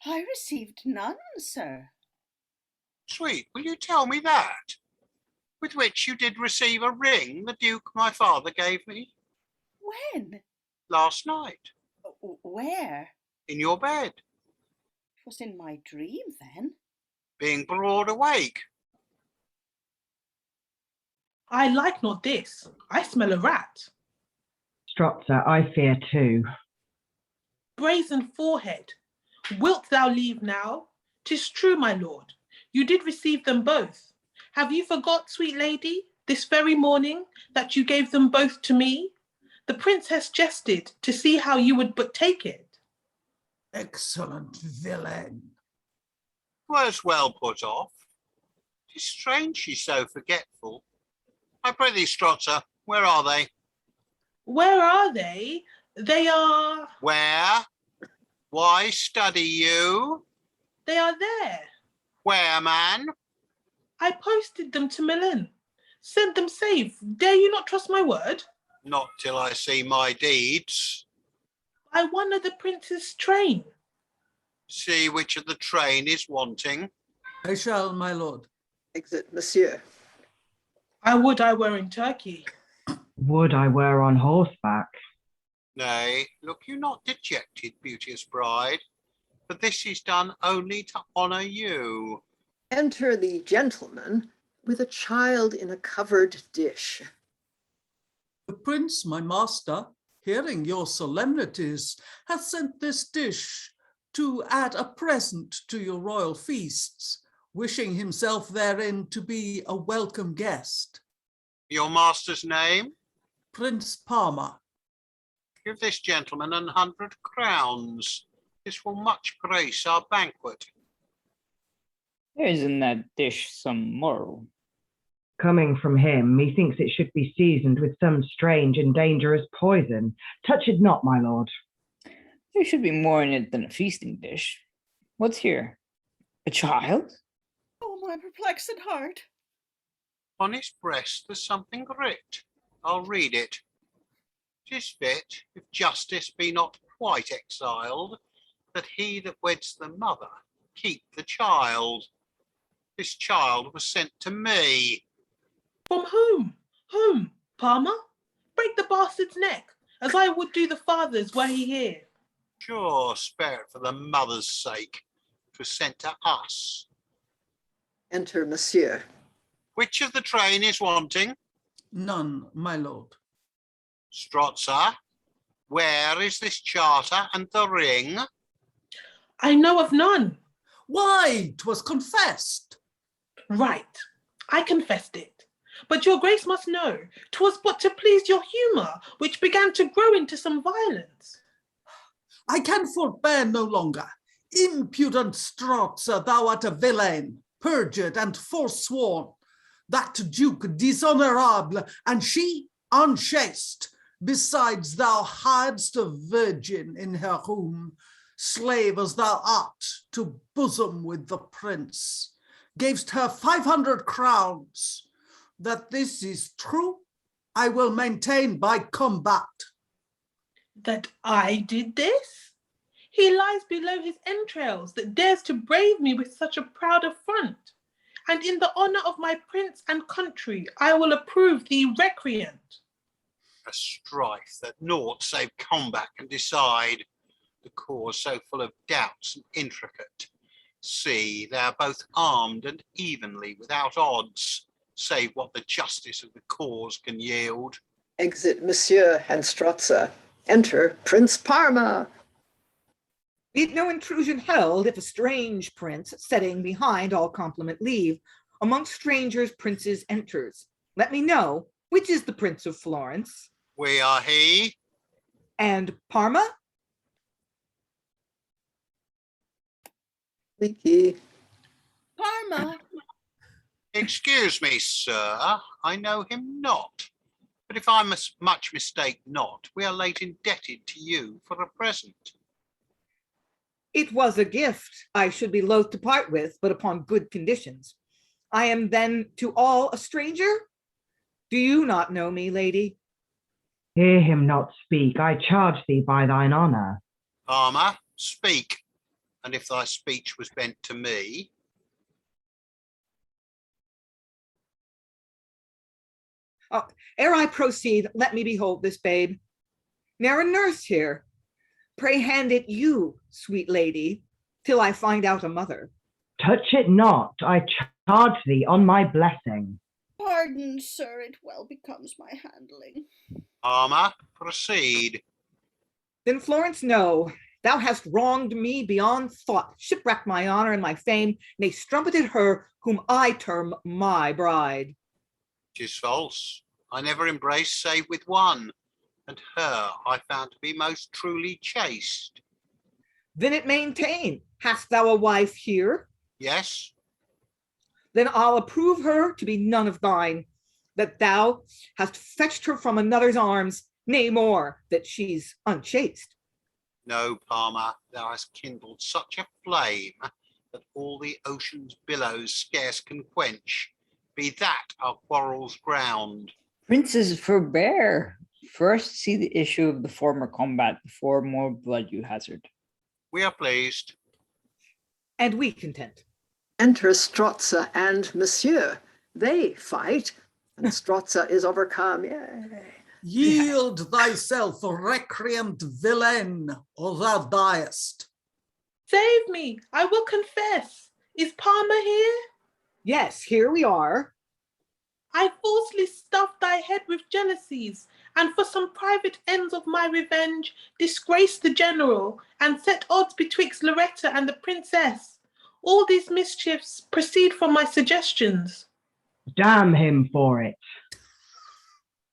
Speaker 8: I received none, sir.
Speaker 5: Sweet, will you tell me that? With which you did receive a ring the Duke my father gave me
Speaker 8: When?
Speaker 5: last night,
Speaker 8: Where?
Speaker 5: in your bed,
Speaker 8: It was in my dream, then.
Speaker 5: being broad awake.
Speaker 4: I like not this. I smell a rat.
Speaker 7: Stroza, I fear too.
Speaker 4: Brazen forehead, wilt thou leave now? 'Tis true, my lord, you did receive them both. Have you forgot, sweet lady, this very morning, that you gave them both to me? The princess jested to see how you would but take it.
Speaker 2: Excellent villain.
Speaker 5: Was well put off. 'Tis strange she's so forgetful. I pray thee, Stroza, where are they?
Speaker 4: Where are they? They are...
Speaker 5: Where? Why study you?
Speaker 4: They are there.
Speaker 5: Where, man?
Speaker 4: I posted them to Millain. Sent them safe. Dare you not trust my word?
Speaker 5: Not till I see my deeds.
Speaker 4: By one of the prince's train.
Speaker 5: See which of the train is wanting.
Speaker 2: I shall, my lord.
Speaker 1: Exit, Monsieur.
Speaker 4: I would I were in Turkey.
Speaker 7: Would I were on horseback.
Speaker 5: Nay, look you not dejected, beauteous bride, for this is done only to honour you.
Speaker 1: Enter the gentleman with a child in a covered dish.
Speaker 2: The prince, my master, hearing your solemnities, hath sent this dish to add a present to your royal feasts, wishing himself therein to be a welcome guest.
Speaker 5: Your master's name?
Speaker 2: Prince Parma.
Speaker 5: Give this gentleman 100 crowns. This will much grace our banquet.
Speaker 3: There is in that dish some moral.
Speaker 7: Coming from him, methinks it should be seasoned with some strange and dangerous poison. Touch it not, my lord.
Speaker 3: There should be more in it than a feasting dish. What's here? A child?
Speaker 8: Oh, my perplexed heart.
Speaker 5: On his breast there's something writ. I'll read it. 'Tis fit, if justice be not quite exiled, that he that weds the mother keep the child. This child was sent to me.
Speaker 4: From whom? Whom? Parma? Break the bastard's neck, as I would do the father's were he here.
Speaker 5: Sure, spare it for the mother's sake. 'Twas sent to us.
Speaker 1: Enter Monsieur.
Speaker 5: Which of the train is wanting?
Speaker 2: None, my lord.
Speaker 5: Stroza, where is this charter and the ring?
Speaker 4: I know of none.
Speaker 2: Why, 'twas confessed.
Speaker 4: Right, I confessed it. But your grace must know 'twas but to please your humour, which began to grow into some violence.
Speaker 2: I can forbear no longer. Impudent Stroza, thou art a villain, perjured and forsworn. That Duke dishonourable, and she unchaste. Besides, thou hadst a virgin in her room, slave as thou art, to bosom with the prince. Gavest her 500 crowns. That this is true, I will maintain by combat.
Speaker 4: That I did this? He lies below his entrails that dares to brave me with such a proud affront. And in the honour of my prince and country, I will approve the recreant.
Speaker 5: A strife that naught save combat can decide, the cause so full of doubts and intricate. See, they are both armed and evenly without odds. save what the justice of the cause can yield.
Speaker 1: Exit Monsieur and Stroza. Enter Prince Parma.
Speaker 9: Be it no intrusion held if a strange prince, setting behind all compliment leave, among strangers princes enters. Let me know, which is the Prince of Florence?
Speaker 5: We are he.
Speaker 9: And Parma?
Speaker 1: Aliki.
Speaker 8: Parma.
Speaker 5: Excuse me, sir, I know him not. But if I much mistake not, we are late indebted to you for a present.
Speaker 9: It was a gift I should be loath to part with, but upon good conditions. I am then to all a stranger? Do you not know me, lady?
Speaker 7: Hear him not speak, I charge thee by thine honour.
Speaker 5: Parma, speak, and if thy speech was bent to me,
Speaker 9: Ere I proceed, let me behold this babe. Ne'er a nurse here. Pray hand it you, sweet lady, till I find out a mother.
Speaker 7: Touch it not, I charge thee on my blessing.
Speaker 8: Pardon, sir, it well becomes my handling.
Speaker 5: Parma, proceed.
Speaker 9: Then Florence, know, thou hast wronged me beyond thought, shipwrecked my honor and my fame, nay, strumpeted her whom I term my bride.
Speaker 5: 'Tis false. I never embraced save with one, and her I found to be most truly chaste.
Speaker 9: Then it maintain, hast thou a wife here?
Speaker 5: Yes,
Speaker 9: Then I'll approve her to be none of thine, that thou hast fetched her from another's arms, nay more, that she's unchaste.
Speaker 5: no, Parma, thou hast kindled such a flame that all the ocean's billows scarce can quench. Be that our quarrel's ground.
Speaker 3: Princes, forbear. First see the issue of the former combat before more blood you hazard.
Speaker 5: We are pleased.
Speaker 9: And we content.
Speaker 1: Enter Stroza and Monsieur. They fight, and Stroza is overcome. Yay.
Speaker 2: Yield thyself, recreant villain, or thou diest.
Speaker 4: Save me, I will confess. Is Parma here?
Speaker 9: Yes, here we are.
Speaker 4: I falsely stuffed thy head with jealousies, and for some private ends of my revenge, disgraced the general, and set odds betwixt Lauretta and the princess. All these mischiefs proceed from my suggestions.
Speaker 7: Damn him for it.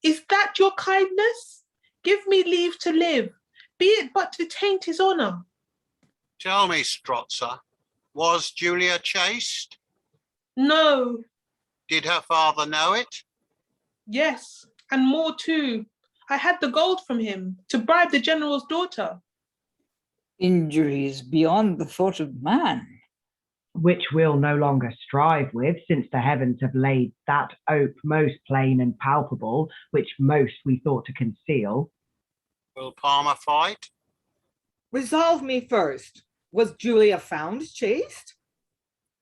Speaker 4: Is that your kindness? Give me leave to live, be it but to taint his honour.
Speaker 5: Tell me, Stroza, was Julia chaste?
Speaker 4: No,
Speaker 5: Did her father know it?
Speaker 4: yes, and more too. I had the gold from him to bribe the general's daughter.
Speaker 3: Injuries beyond the thought of man.
Speaker 7: Which we'll no longer strive with, since the heavens have laid that ope most plain and palpable, which most we thought to conceal.
Speaker 5: Will Parma fight?
Speaker 9: Resolve me first. Was Julia found chaste?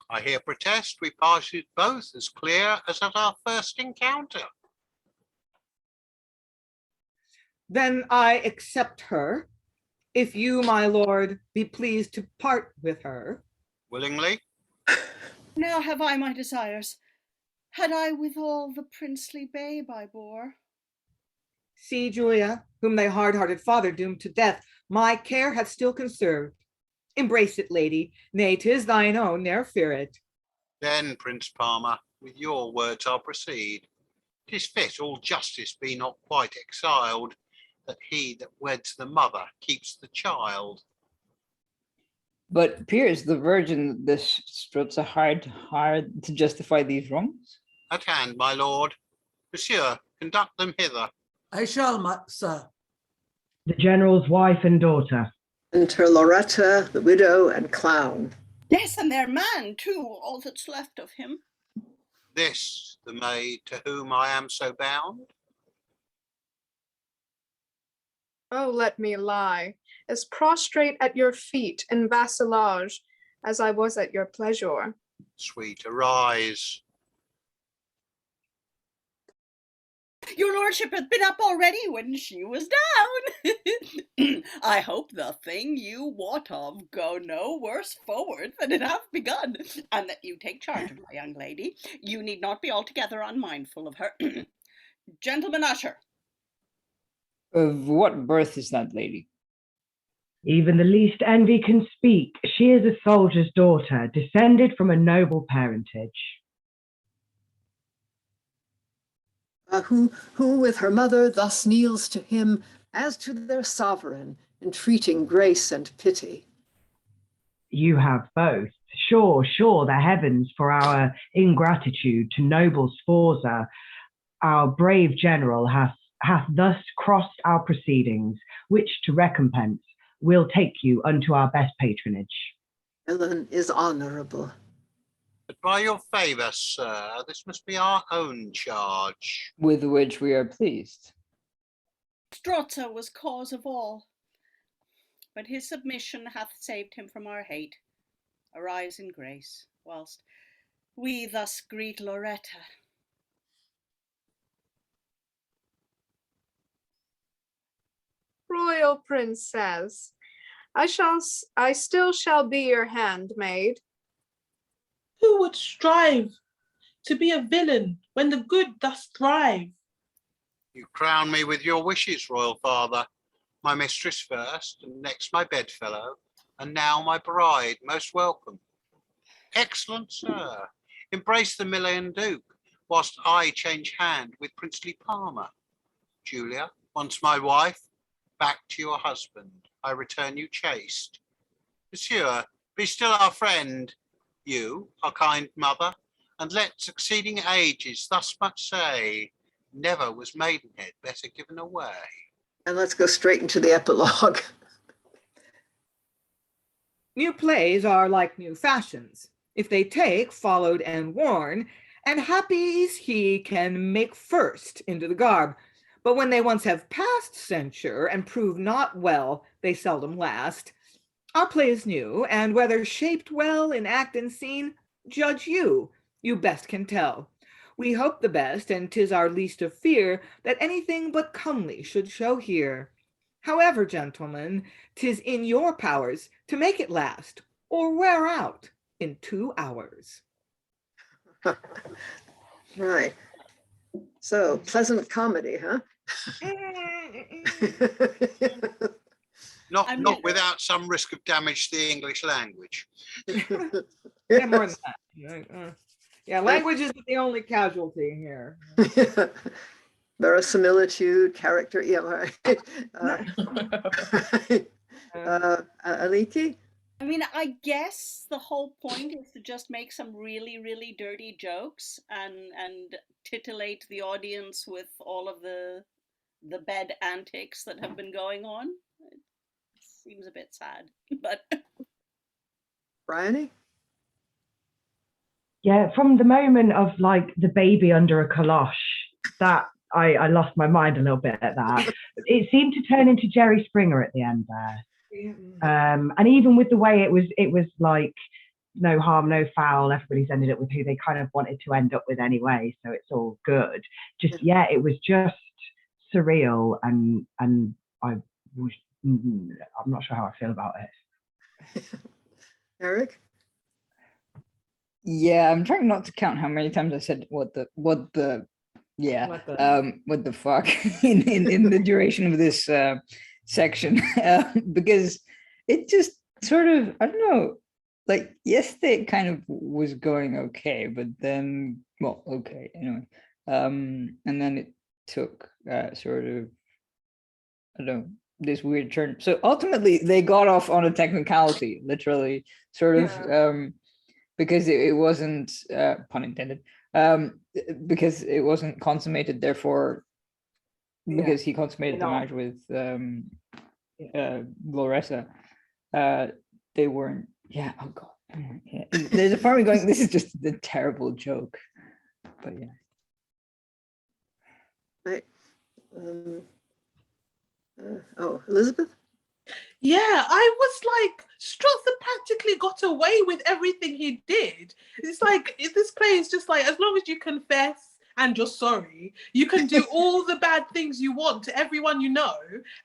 Speaker 5: I here protest we passed it both as clear as at our first encounter.
Speaker 9: Then I accept her, if you, my lord, be pleased to part with her.
Speaker 5: Willingly?
Speaker 8: Now have I my desires. Had I withal the princely babe I bore.
Speaker 9: See, Julia, whom thy hard-hearted father doomed to death, my care hath still conserved. Embrace it, lady. Nay, 'tis thine own, ne'er fear it.
Speaker 5: Then, Prince Parma, with your words I'll proceed. 'Tis fit all justice be not quite exiled, that he that weds the mother keeps the child.
Speaker 3: But Piers, the virgin, this Stroza hired to justify these wrongs?
Speaker 5: At hand, my lord. Monsieur, conduct them hither.
Speaker 2: I shall, sir.
Speaker 7: The general's wife and daughter.
Speaker 1: Enter Lauretta, the widow, and clown.
Speaker 8: Yes, and their man too, all that's left of him.
Speaker 5: This, the maid to whom I am so bound?
Speaker 6: Oh, let me lie, as prostrate at your feet in vassalage as I was at your pleasure.
Speaker 5: Sweet, arise.
Speaker 8: Your lordship hath been up already when she was down. I hope the thing you wot of go no worse forward than it hath begun, and that you take charge of my young lady. You need not be altogether unmindful of her. Gentleman usher.
Speaker 3: Of what birth is that lady?
Speaker 7: Even the least envy can speak. She is a soldier's daughter, descended from a noble parentage.
Speaker 1: Who with her mother thus kneels to him as to their sovereign, entreating grace and pity.
Speaker 7: You have both. Sure, the heavens for our ingratitude to noble Sforza, our brave general hath thus crossed our proceedings, which to recompense will take you unto our best patronage.
Speaker 1: Helen is honorable.
Speaker 5: But by your favour, sir, this must be our own charge.
Speaker 3: With which we are pleased.
Speaker 8: Stroza was cause of all, but his submission hath saved him from our hate. Arise in grace, whilst we thus greet Lauretta.
Speaker 6: Royal princess, I still shall be your handmaid.
Speaker 4: Who would strive to be a villain when the good thus thrive?
Speaker 5: You crown me with your wishes, royal father. My mistress first, and next my bedfellow, and now my bride, most welcome. Excellent sir, embrace the Millain Duke, whilst I change hand with princely Parma. Julia, once my wife, back to your husband, I return you chaste. Monsieur, be still our friend, you, our kind mother, and let succeeding ages thus much say, never was Maidenhead better given away.
Speaker 1: And let's go straight into the epilogue.
Speaker 9: New plays are like new fashions. If they take, followed, and worn, and happy is he can make first into the garb. But when they once have passed censure and prove not well, they seldom last. Our play is new, and whether shaped well in act and scene, judge you best can tell. We hope the best, and 'tis our least of fear that anything but comely should show here. However, gentlemen, 'tis in your powers to make it last or wear out in 2 hours.
Speaker 1: Right. So, pleasant comedy, huh?
Speaker 5: Not without some risk of damage to the English language.
Speaker 9: Yeah, more than that. Yeah, language isn't the only casualty here.
Speaker 1: Verisimilitude, character, yeah, right. Aliki?
Speaker 8: I mean, I guess the whole point is to just make some really, really dirty jokes and titillate the audience with all of the bad antics that have been going on. It seems a bit sad, but...
Speaker 1: Briony?
Speaker 7: Yeah, from the moment of like the baby under a coloche, that I lost my mind a little bit at that. It seemed to turn into Jerry Springer at the end there. And even with the way it was like no harm, no foul. Everybody's ended up with who they kind of wanted to end up with anyway, so it's all good. Just it was just surreal, and I'm not sure how I feel about it.
Speaker 1: Eric?
Speaker 3: Yeah, I'm trying not to count how many times I said what the fuck in the duration of this section, because it just sort of, I don't know, like yesterday it kind of was going okay, but then, well, okay, anyway. And then it took sort of, I don't know, this weird turn. So ultimately they got off on a technicality, literally, sort of, because it wasn't, pun intended, because it wasn't consummated, therefore, because he consummated the marriage with Lauretta, they weren't, oh God. Yeah. There's a part of me going, this is just a terrible joke, but yeah.
Speaker 1: Right. Elizabeth?
Speaker 4: Yeah, I was like, Stroza practically got away with everything he did. It's like, this play is just like, as long as you confess and you're sorry. You can do all the bad things you want to everyone you know,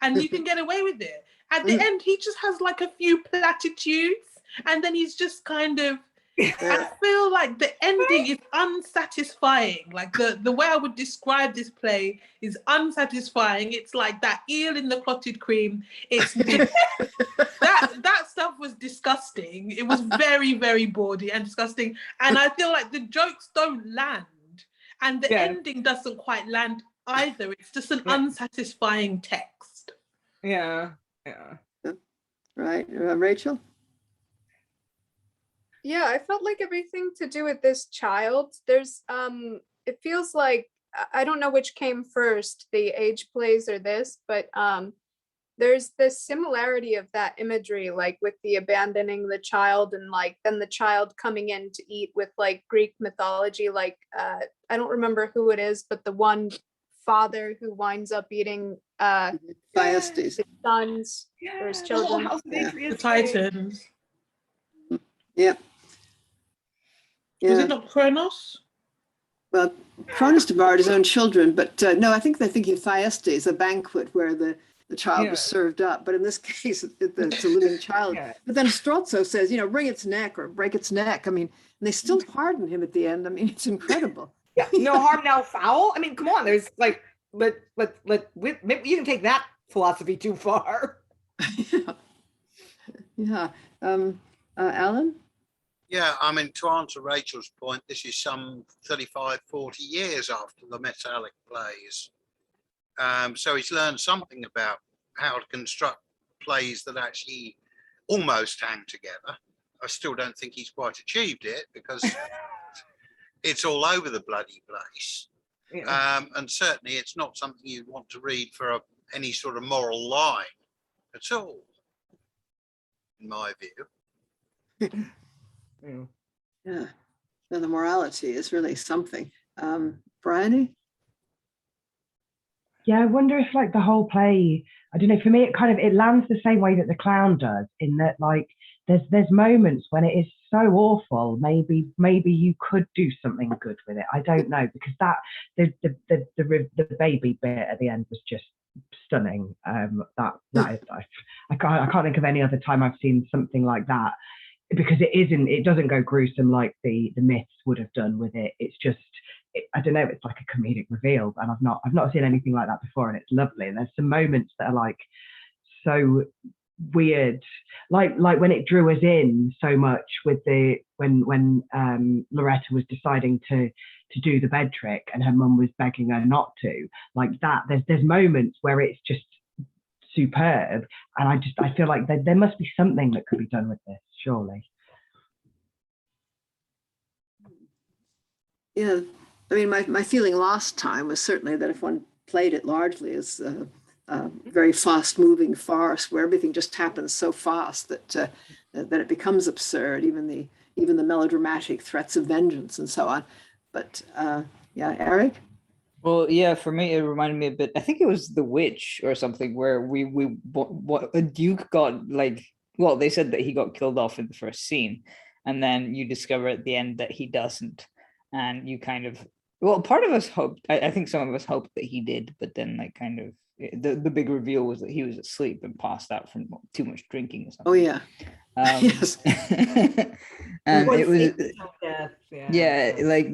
Speaker 4: and you can get away with it. At the end, he just has like a few platitudes, and then he's just kind of, I feel like the ending is unsatisfying. Like the way I would describe this play is unsatisfying. It's like that eel in the clotted cream. It's just, that stuff was disgusting. It was very, very bawdy and disgusting. And I feel like the jokes don't land, and the ending doesn't quite land either. It's just an unsatisfying text.
Speaker 9: Yeah.
Speaker 1: Right, Rachael?
Speaker 6: Yeah, I felt like everything to do with this child, there's it feels like, I don't know which came first, the age plays or this, but there's this similarity of that imagery, like with the abandoning the child, and like then the child coming in to eat with like Greek mythology, like I don't remember who it is, but the one father who winds up eating
Speaker 1: Thyestes.
Speaker 6: his sons or his children.
Speaker 4: The Titans.
Speaker 1: Yeah.
Speaker 4: Was it not Kronos?
Speaker 1: Well, Cronus devoured his own children, but no, I think they're thinking Thyestes, a banquet where the child was served up. But in this case, it's a living child. But then Stroza says, wring its neck or break its neck. I mean, and they still pardon him at the end. I mean, it's incredible.
Speaker 9: Yeah, no harm, no foul. I mean, come on. There's like, but maybe you can take that philosophy too far.
Speaker 1: Yeah. Alan?
Speaker 5: Yeah, I mean, to answer Rachel's point, this is some 35, 40 years after the metallic plays. So he's learned something about how to construct plays that actually almost hang together. I still don't think he's quite achieved it, because it's all over the bloody place. And certainly it's not something you'd want to read for any sort of moral line at all, in my view.
Speaker 1: Yeah. So the morality is really something. Briony?
Speaker 7: Yeah, I wonder if like the whole play, I don't know, for me it lands the same way that The Clown does, in that like there's moments when it is so awful, maybe you could do something good with it. I don't know, because that the baby bit at the end was just stunning. That is, I can't think of any other time I've seen something like that, because it doesn't go gruesome like the myths would have done with it. It's just, I don't know, it's like a comedic reveal, and I've not seen anything like that before, and it's lovely. And there's some moments that are like so weird, like when it drew us in so much with when Lauretta was deciding to do the bed trick and her mum was begging her not to, like that. There's moments where it's just superb, and I feel like there must be something that could be done with this, surely.
Speaker 1: Yeah, I mean, my feeling last time was certainly that if one played it largely as a very fast-moving farce where everything just happens so fast that it becomes absurd, even the melodramatic threats of vengeance and so on. But yeah, Eric?
Speaker 3: Well, yeah, for me, it reminded me a bit, I think it was The Witch or something, where a duke got like, well, they said that he got killed off in the first scene, and then you discover at the end that he doesn't. And you kind of, well, part of us hoped, I think some of us hoped that he did, but then like kind of, the big reveal was that he was asleep and passed out from too much drinking or something.
Speaker 1: Oh, yeah.
Speaker 3: Yes. And it was, like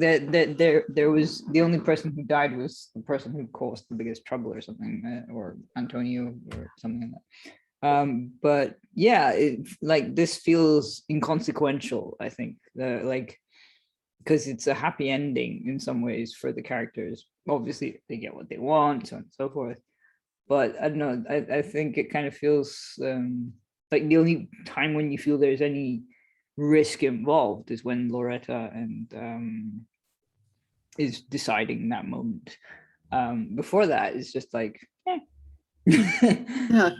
Speaker 3: there was, the only person who died was the person who caused the biggest trouble or something, or Antonio or something like that. But yeah, like this feels inconsequential, I think, because it's a happy ending in some ways for the characters. Obviously, they get what they want, so on and so forth. But I don't know, I think it kind of feels like the only time when you feel there's any risk involved is when Lauretta and is deciding in that moment. Before that, it's just like,
Speaker 1: Yeah.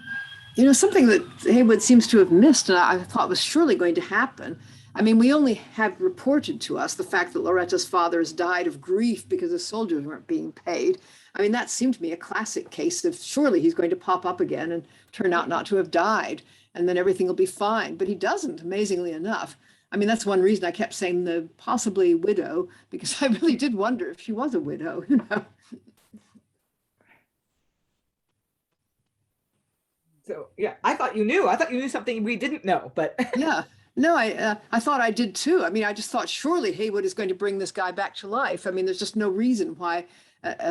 Speaker 1: Something that Heywood seems to have missed, and I thought was surely going to happen. I mean, we only have reported to us the fact that Loretta's father has died of grief because the soldiers weren't being paid. I mean, that seemed to me a classic case of surely he's going to pop up again and turn out not to have died, and then everything will be fine. But he doesn't, amazingly enough. I mean, that's one reason I kept saying the possibly widow, because I really did wonder if she was a widow, you know.
Speaker 9: So yeah, I thought you knew. I thought you knew something we didn't know, but
Speaker 1: Yeah, no, I thought I did too. I mean, I just thought surely Heywood is going to bring this guy back to life. I mean, there's just no reason why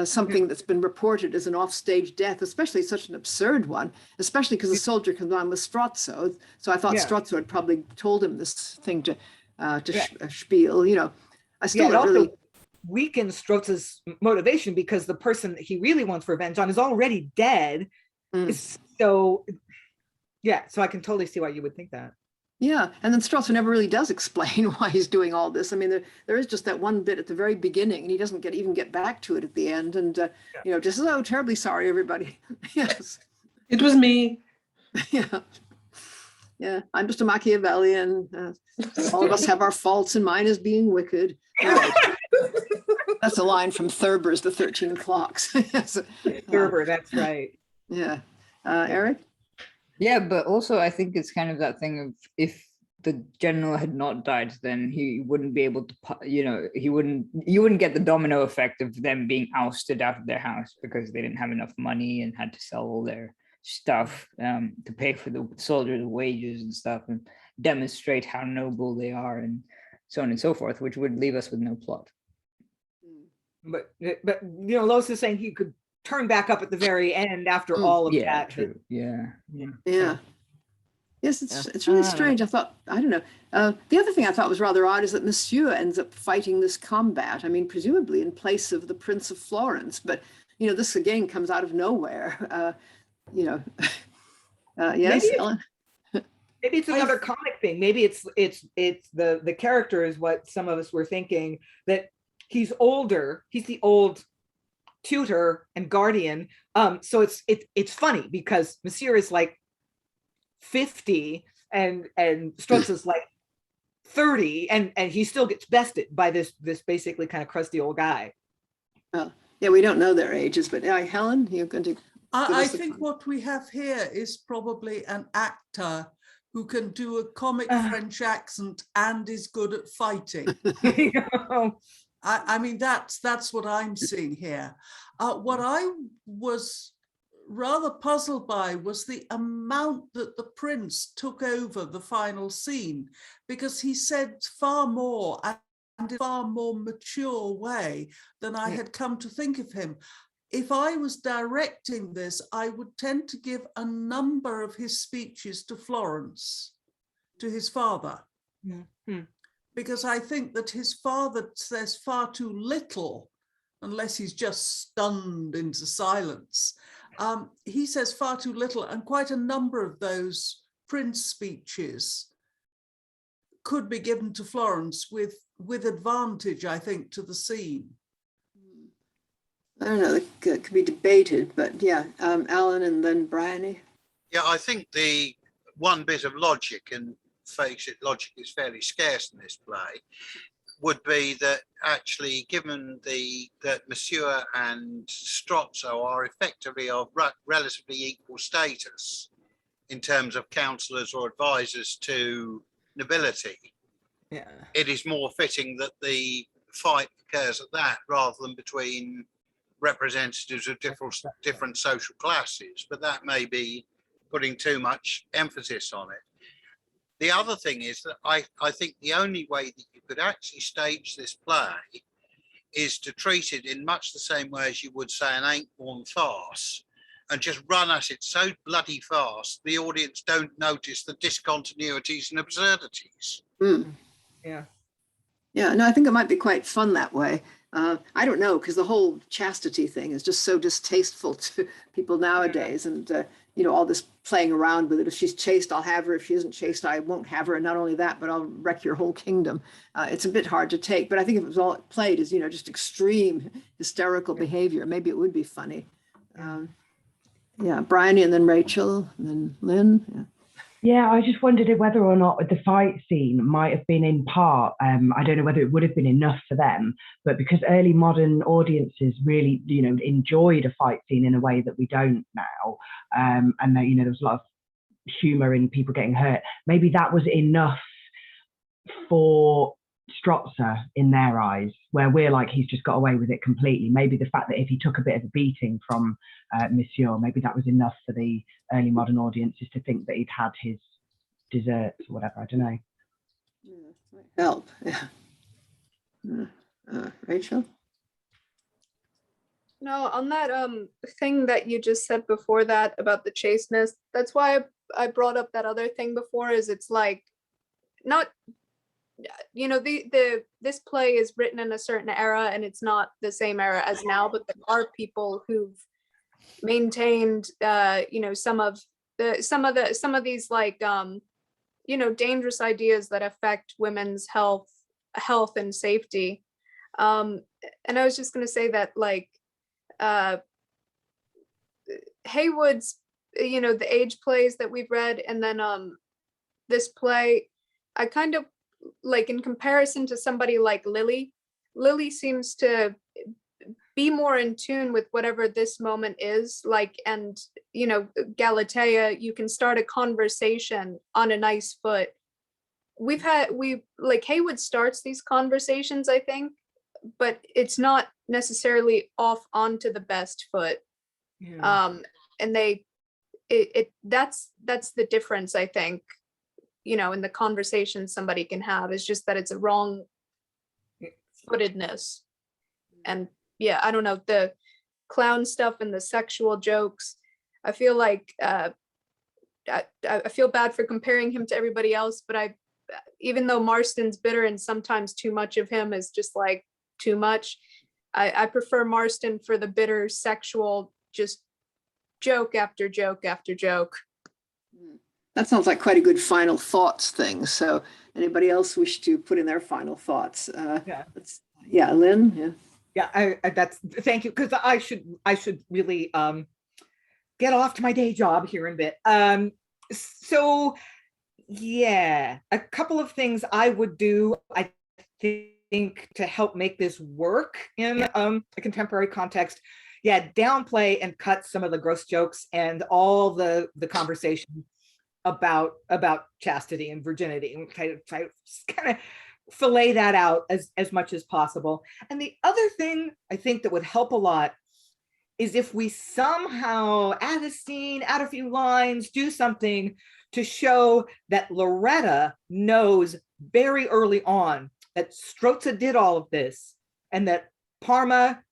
Speaker 1: something that's been reported as an offstage death, especially such an absurd one, especially because the soldier comes on with Stroza. So I thought Stroza had probably told him this thing to spiel. You know, I still
Speaker 9: it
Speaker 1: don't
Speaker 9: also
Speaker 1: really.
Speaker 9: weakens Stroza's motivation because the person that he really wants revenge on is already dead. So yeah, so I can totally see why you would think that.
Speaker 1: Yeah, and then Stroza never really does explain why he's doing all this. I mean, there is just that one bit at the very beginning, and he doesn't even get back to it at the end. And you know, just oh, terribly sorry, everybody. Yes,
Speaker 4: It was me.
Speaker 1: yeah, yeah. I'm just a Machiavellian. All of us have our faults, and mine is being wicked. Right. That's a line from Thurber's The 13 Clocks. Yes.
Speaker 9: Thurber, that's right.
Speaker 1: Yeah, Eric.
Speaker 3: Yeah, but also I think it's kind of that thing of if the general had not died, then he wouldn't be able to, you know, you wouldn't get the domino effect of them being ousted out of their house because they didn't have enough money and had to sell all their stuff to pay for the soldiers' wages and stuff and demonstrate how noble they are and so on and so forth, which would leave us with no plot.
Speaker 9: But you know, Lois is saying he could turn back up at the very end after all of that.
Speaker 3: True. Yeah.
Speaker 1: Yes, it's really strange. I don't know. The other thing I thought was rather odd is that Monsieur ends up fighting this combat. I mean, presumably in place of the Prince of Florence, but you know, this again comes out of nowhere. You know, yes, Helen.
Speaker 9: Maybe it's another comic thing. Maybe it's the character is what some of us were thinking, that he's older. He's the old tutor and guardian. So it's funny because Monsieur is like 50 and Stroza's like 30, and he still gets bested by this basically kind of crusty old guy.
Speaker 1: Yeah, we don't know their ages, but Helen, you're going to.
Speaker 2: I think what we have here is probably an actor who can do a comic French accent and is good at fighting. I mean, that's what I'm seeing here. What I was rather puzzled by was the amount that the prince took over the final scene, because he said far more and in a far more mature way than I had come to think of him. If I was directing this, I would tend to give a number of his speeches to Florence, to his father. Because I think that his father says far too little, unless he's just stunned into silence. He says far too little, and quite a number of those Prince speeches could be given to Florence with advantage, I think, to the scene.
Speaker 1: I don't know, it could be debated, but yeah, Alan and then Briony.
Speaker 5: Yeah, I think the one bit of logic, and face it, logic is fairly scarce in this play, would be that actually, given that Monsieur and Stroza are effectively of relatively equal status in terms of counsellors or advisors to nobility, it is more fitting that the fight occurs at that rather than between representatives of different social classes. But that may be putting too much emphasis on it. The other thing is that I think the only way that you could actually stage this play is to treat it in much the same way as you would say an ain't-born farce, and just run at it so bloody fast the audience don't notice the discontinuities and absurdities.
Speaker 1: Yeah, no, I think it might be quite fun that way. I don't know, because the whole chastity thing is just so distasteful to people nowadays, and you know, all this playing around with it. If she's chaste, I'll have her. If she isn't chaste, I won't have her. And not only that, but I'll wreck your whole kingdom. It's a bit hard to take, but I think if it was all played as, you know, just extreme hysterical behavior, maybe it would be funny. Yeah, Briony and then Rachael and then Lynn.
Speaker 7: Yeah, I just wondered whether or not the fight scene might have been in part, I don't know whether it would have been enough for them, but because early modern audiences really, you know, enjoyed a fight scene in a way that we don't now, and you know, there was a lot of humor in people getting hurt, maybe that was enough for Stroza in their eyes, where we're like, he's just got away with it completely. Maybe the fact that if he took a bit of a beating from Monsieur, maybe that was enough for the early modern audiences to think that he'd had his desserts or whatever. I don't know.
Speaker 1: Might help. Yeah. Rachael?
Speaker 6: No, on that thing that you just said before that about the chasteness, that's why I brought up that other thing before, is it's like, not, you know, this play is written in a certain era and it's not the same era as now, but there are people who've maintained you know, some of these like you know, dangerous ideas that affect women's health and safety. And I was just going to say that, like, Heywood's, you know, the age plays that we've read, and then this play, I kind of like, in comparison to somebody like Lily seems to be more in tune with whatever this moment is like. And, you know, Galatea, you can start a conversation on a nice foot. We like, Heywood starts these conversations, I think, but it's not necessarily off onto the best foot.
Speaker 9: Yeah.
Speaker 6: And that's the difference, I think, you know, in the conversation somebody can have, is just that it's a wrong footedness. And yeah, I don't know, the clown stuff and the sexual jokes, I feel like I feel bad for comparing him to everybody else, but even though Marston's bitter and sometimes too much of him is just like too much, I prefer Marston for the bitter sexual, just joke after joke after joke.
Speaker 1: That sounds like quite a good final thoughts thing. So anybody else wish to put in their final thoughts? Yeah, Lynn? Yeah.
Speaker 9: Yeah, thank you, because I should really get off to my day job here in a bit. So yeah, a couple of things I would do, I think, to help make this work in a contemporary context. Yeah, downplay and cut some of the gross jokes and all the conversation about chastity and virginity, and try to kind of fillet that out as much as possible. And the other thing I think that would help a lot is if we somehow add a scene, add a few lines, do something to show that Lauretta knows very early on that Stroza did all of this, and that Parma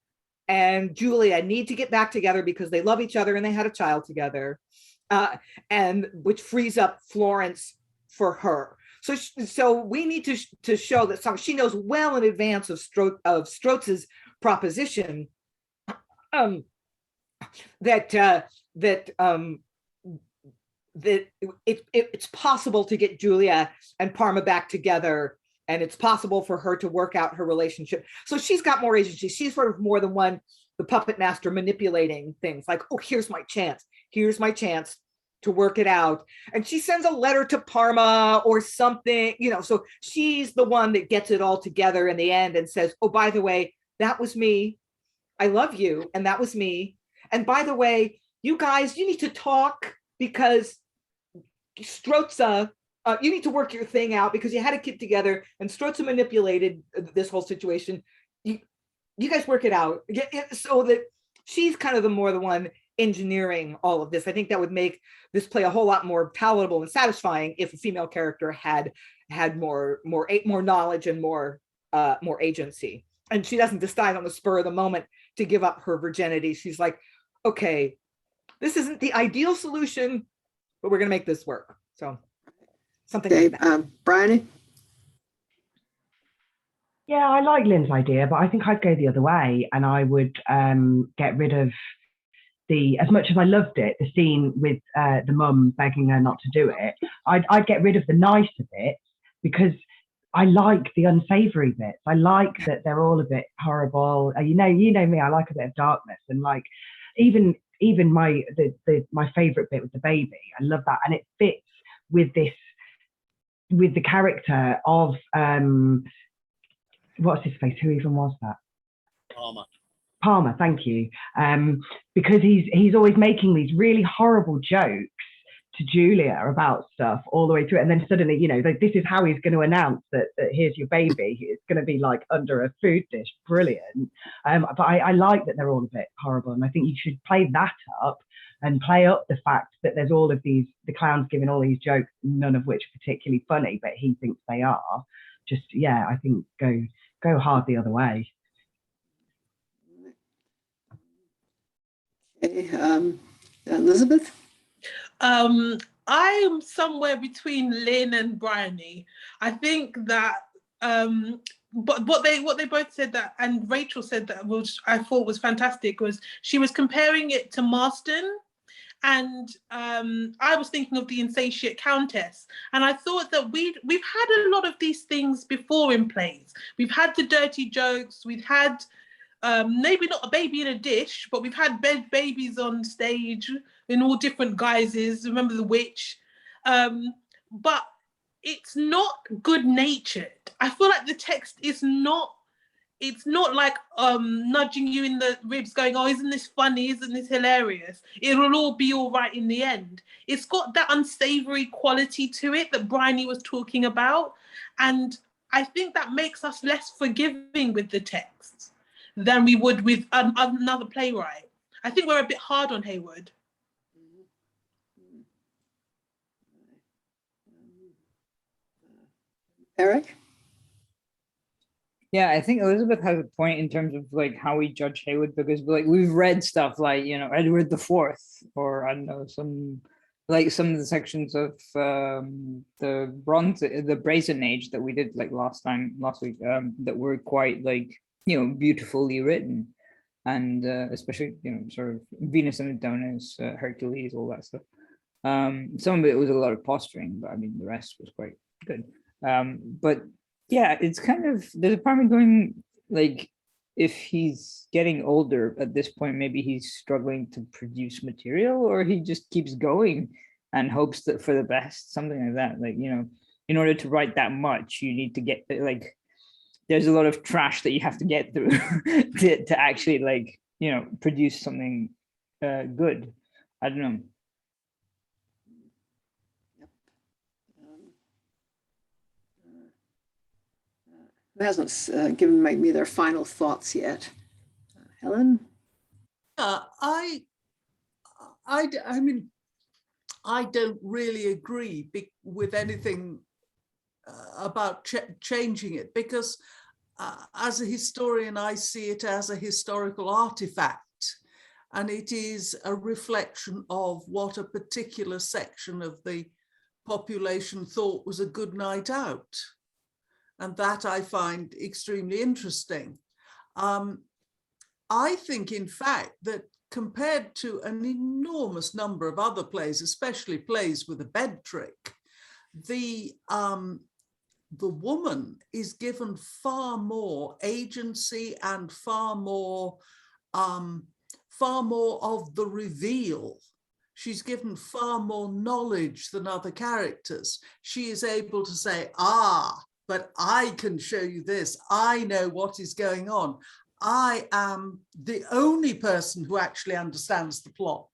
Speaker 9: and Julia need to get back together because they love each other and they had a child together, and which frees up Florence for her. So we need to show that she knows well in advance of Stroza's proposition that it's possible to get Julia and Parma back together, and it's possible for her to work out her relationship. So she's got more agency. She's sort of more than one, the puppet master manipulating things like, oh, here's my chance to work it out. And she sends a letter to Parma or something, you know, so she's the one that gets it all together in the end and says, oh, by the way, that was me. I love you. And that was me. And by the way, you guys, you need to talk because Stroza, you need to work your thing out because you had a kid together and Stroza manipulated this whole situation. You guys work it out. So that she's kind of the one engineering all of this. I think that would make this play a whole lot more palatable and satisfying if a female character had more knowledge and more agency. And she doesn't decide on the spur of the moment to give up her virginity. She's like, okay, this isn't the ideal solution, but we're going to make this work. So something like that.
Speaker 1: Briony?
Speaker 7: Yeah, I like Lynn's idea, but I think I'd go the other way, and I would get rid of as much as I loved it, the scene with the mum begging her not to do it, I'd get rid of the nicer bits because I like the unsavory bits. I like that they're all a bit horrible. You know me, I like a bit of darkness, and like even my favorite bit with the baby, I love that, and it fits with the character of what's his face? Who even was that? Parma, thank you. Because he's always making these really horrible jokes to Julia about stuff all the way through. And then suddenly, you know, like, this is how he's going to announce that here's your baby. It's going to be like under a food dish. Brilliant. But I like that they're all a bit horrible. And I think you should play that up and play up the fact that there's all of these, the clown's giving all these jokes, none of which are particularly funny, but he thinks they are. Just, yeah, I think go hard the other way.
Speaker 1: Okay, Elizabeth?
Speaker 4: I'm somewhere between Lynn and Briony. I think that, but what they both said that, and Rachael said that, which I thought was fantastic, was she was comparing it to Marston. And I was thinking of the Insatiate Countess, and I thought that we've had a lot of these things before in plays. We've had the dirty jokes, we've had maybe not a baby in a dish, but we've had babies on stage in all different guises. Remember the witch? But it's not good-natured. I feel like the text is not, it's not like nudging you in the ribs going, oh, isn't this funny? Isn't this hilarious? It'll all be all right in the end. It's got that unsavory quality to it that Briony was talking about. And I think that makes us less forgiving with the texts than we would with another playwright. I think we're a bit hard on Heywood.
Speaker 1: Eric?
Speaker 3: Yeah, I think Elizabeth has a point in terms of like how we judge Heywood, because like we've read stuff like, you know, Edward the Fourth, or I don't know, some of the sections of the Brazen Age that we did like last week, that were quite like, you know, beautifully written, and especially, you know, sort of Venus and Adonis, Hercules, all that stuff. Some of it was a lot of posturing, but I mean the rest was quite good. But yeah, it's kind of, there's a part of me going like, if he's getting older at this point, maybe he's struggling to produce material, or he just keeps going and hopes that for the best, something like that. Like, you know, in order to write that much, you need to get like, there's a lot of trash that you have to get through to actually like, you know, produce something good. I don't know.
Speaker 1: Who hasn't given me their final thoughts yet? Helen?
Speaker 2: I mean, I don't really agree with anything about changing it, because as a historian, I see it as a historical artifact, and it is a reflection of what a particular section of the population thought was a good night out. And that I find extremely interesting. I think, in fact, that compared to an enormous number of other plays, especially plays with a bed trick, the woman is given far more agency and far more of the reveal. She's given far more knowledge than other characters. She is able to say, but I can show you this. I know what is going on. I am the only person who actually understands the plot,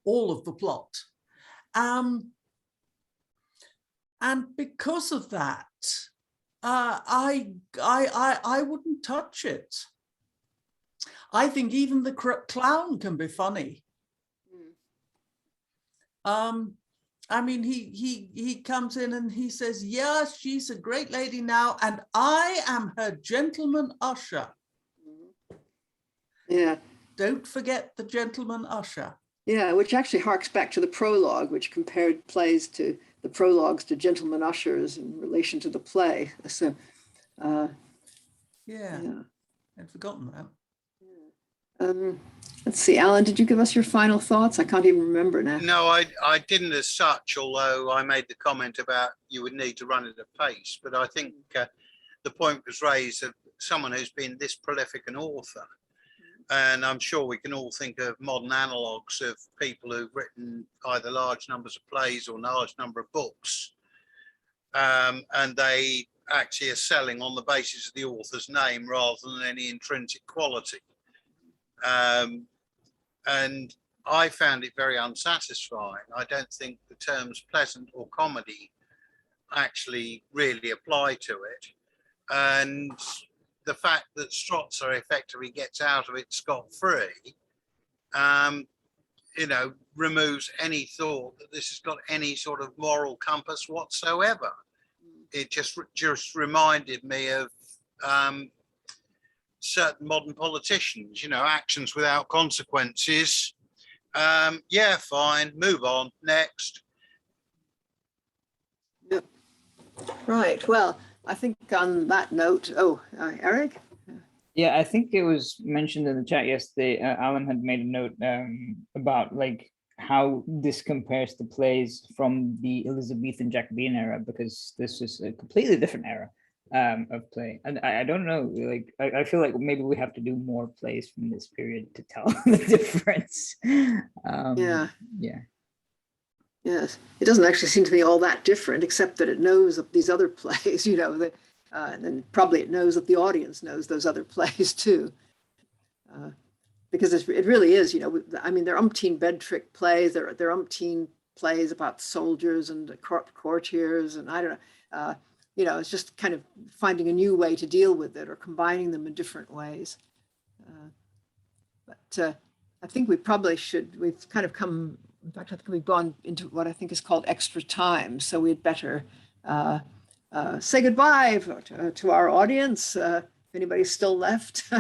Speaker 2: all of the plot. And because of that, I wouldn't touch it. I think even the clown can be funny. I mean, he comes in and he says, yes, she's a great lady now, and I am her gentleman usher.
Speaker 1: Yeah.
Speaker 2: Don't forget the gentleman usher.
Speaker 1: Yeah, which actually harks back to the prologue, which compared plays to the prologues to gentleman ushers in relation to the play. So,
Speaker 2: yeah. I'd forgotten that.
Speaker 1: Let's see, Alan, did you give us your final thoughts? I can't even remember now.
Speaker 5: No, I didn't as such, although I made the comment about you would need to run at a pace. But I think the point was raised of someone who's been this prolific an author. And I'm sure we can all think of modern analogues of people who've written either large numbers of plays or large number of books. And they actually are selling on the basis of the author's name rather than any intrinsic quality. And I found it very unsatisfying. I don't think the terms pleasant or comedy actually really apply to it. And the fact that Stroza effectively gets out of it scot-free, removes any thought that this has got any sort of moral compass whatsoever. It just reminded me of certain modern politicians, actions without consequences. Yeah, fine, move on, next.
Speaker 1: Yep. Right, well, I think on that note, Eric?
Speaker 3: Yeah, I think it was mentioned in the chat yesterday. Alan had made a note about like how this compares to plays from the Elizabethan Jacobean era, because this is a completely different era of play. And I don't know, like I feel like maybe we have to do more plays from this period to tell the difference.
Speaker 1: Yeah.
Speaker 3: Yes,
Speaker 1: it doesn't actually seem to me all that different, except that it knows of these other plays, and then probably it knows that the audience knows those other plays too. Because it really is, there are umpteen bed trick plays, there are umpteen plays about soldiers and courtiers, and I don't know, it's just kind of finding a new way to deal with it or combining them in different ways. But I think we've kind of come, in fact, I think we've gone into what I think is called extra time. So we'd better say goodbye to our audience. If anybody's still left.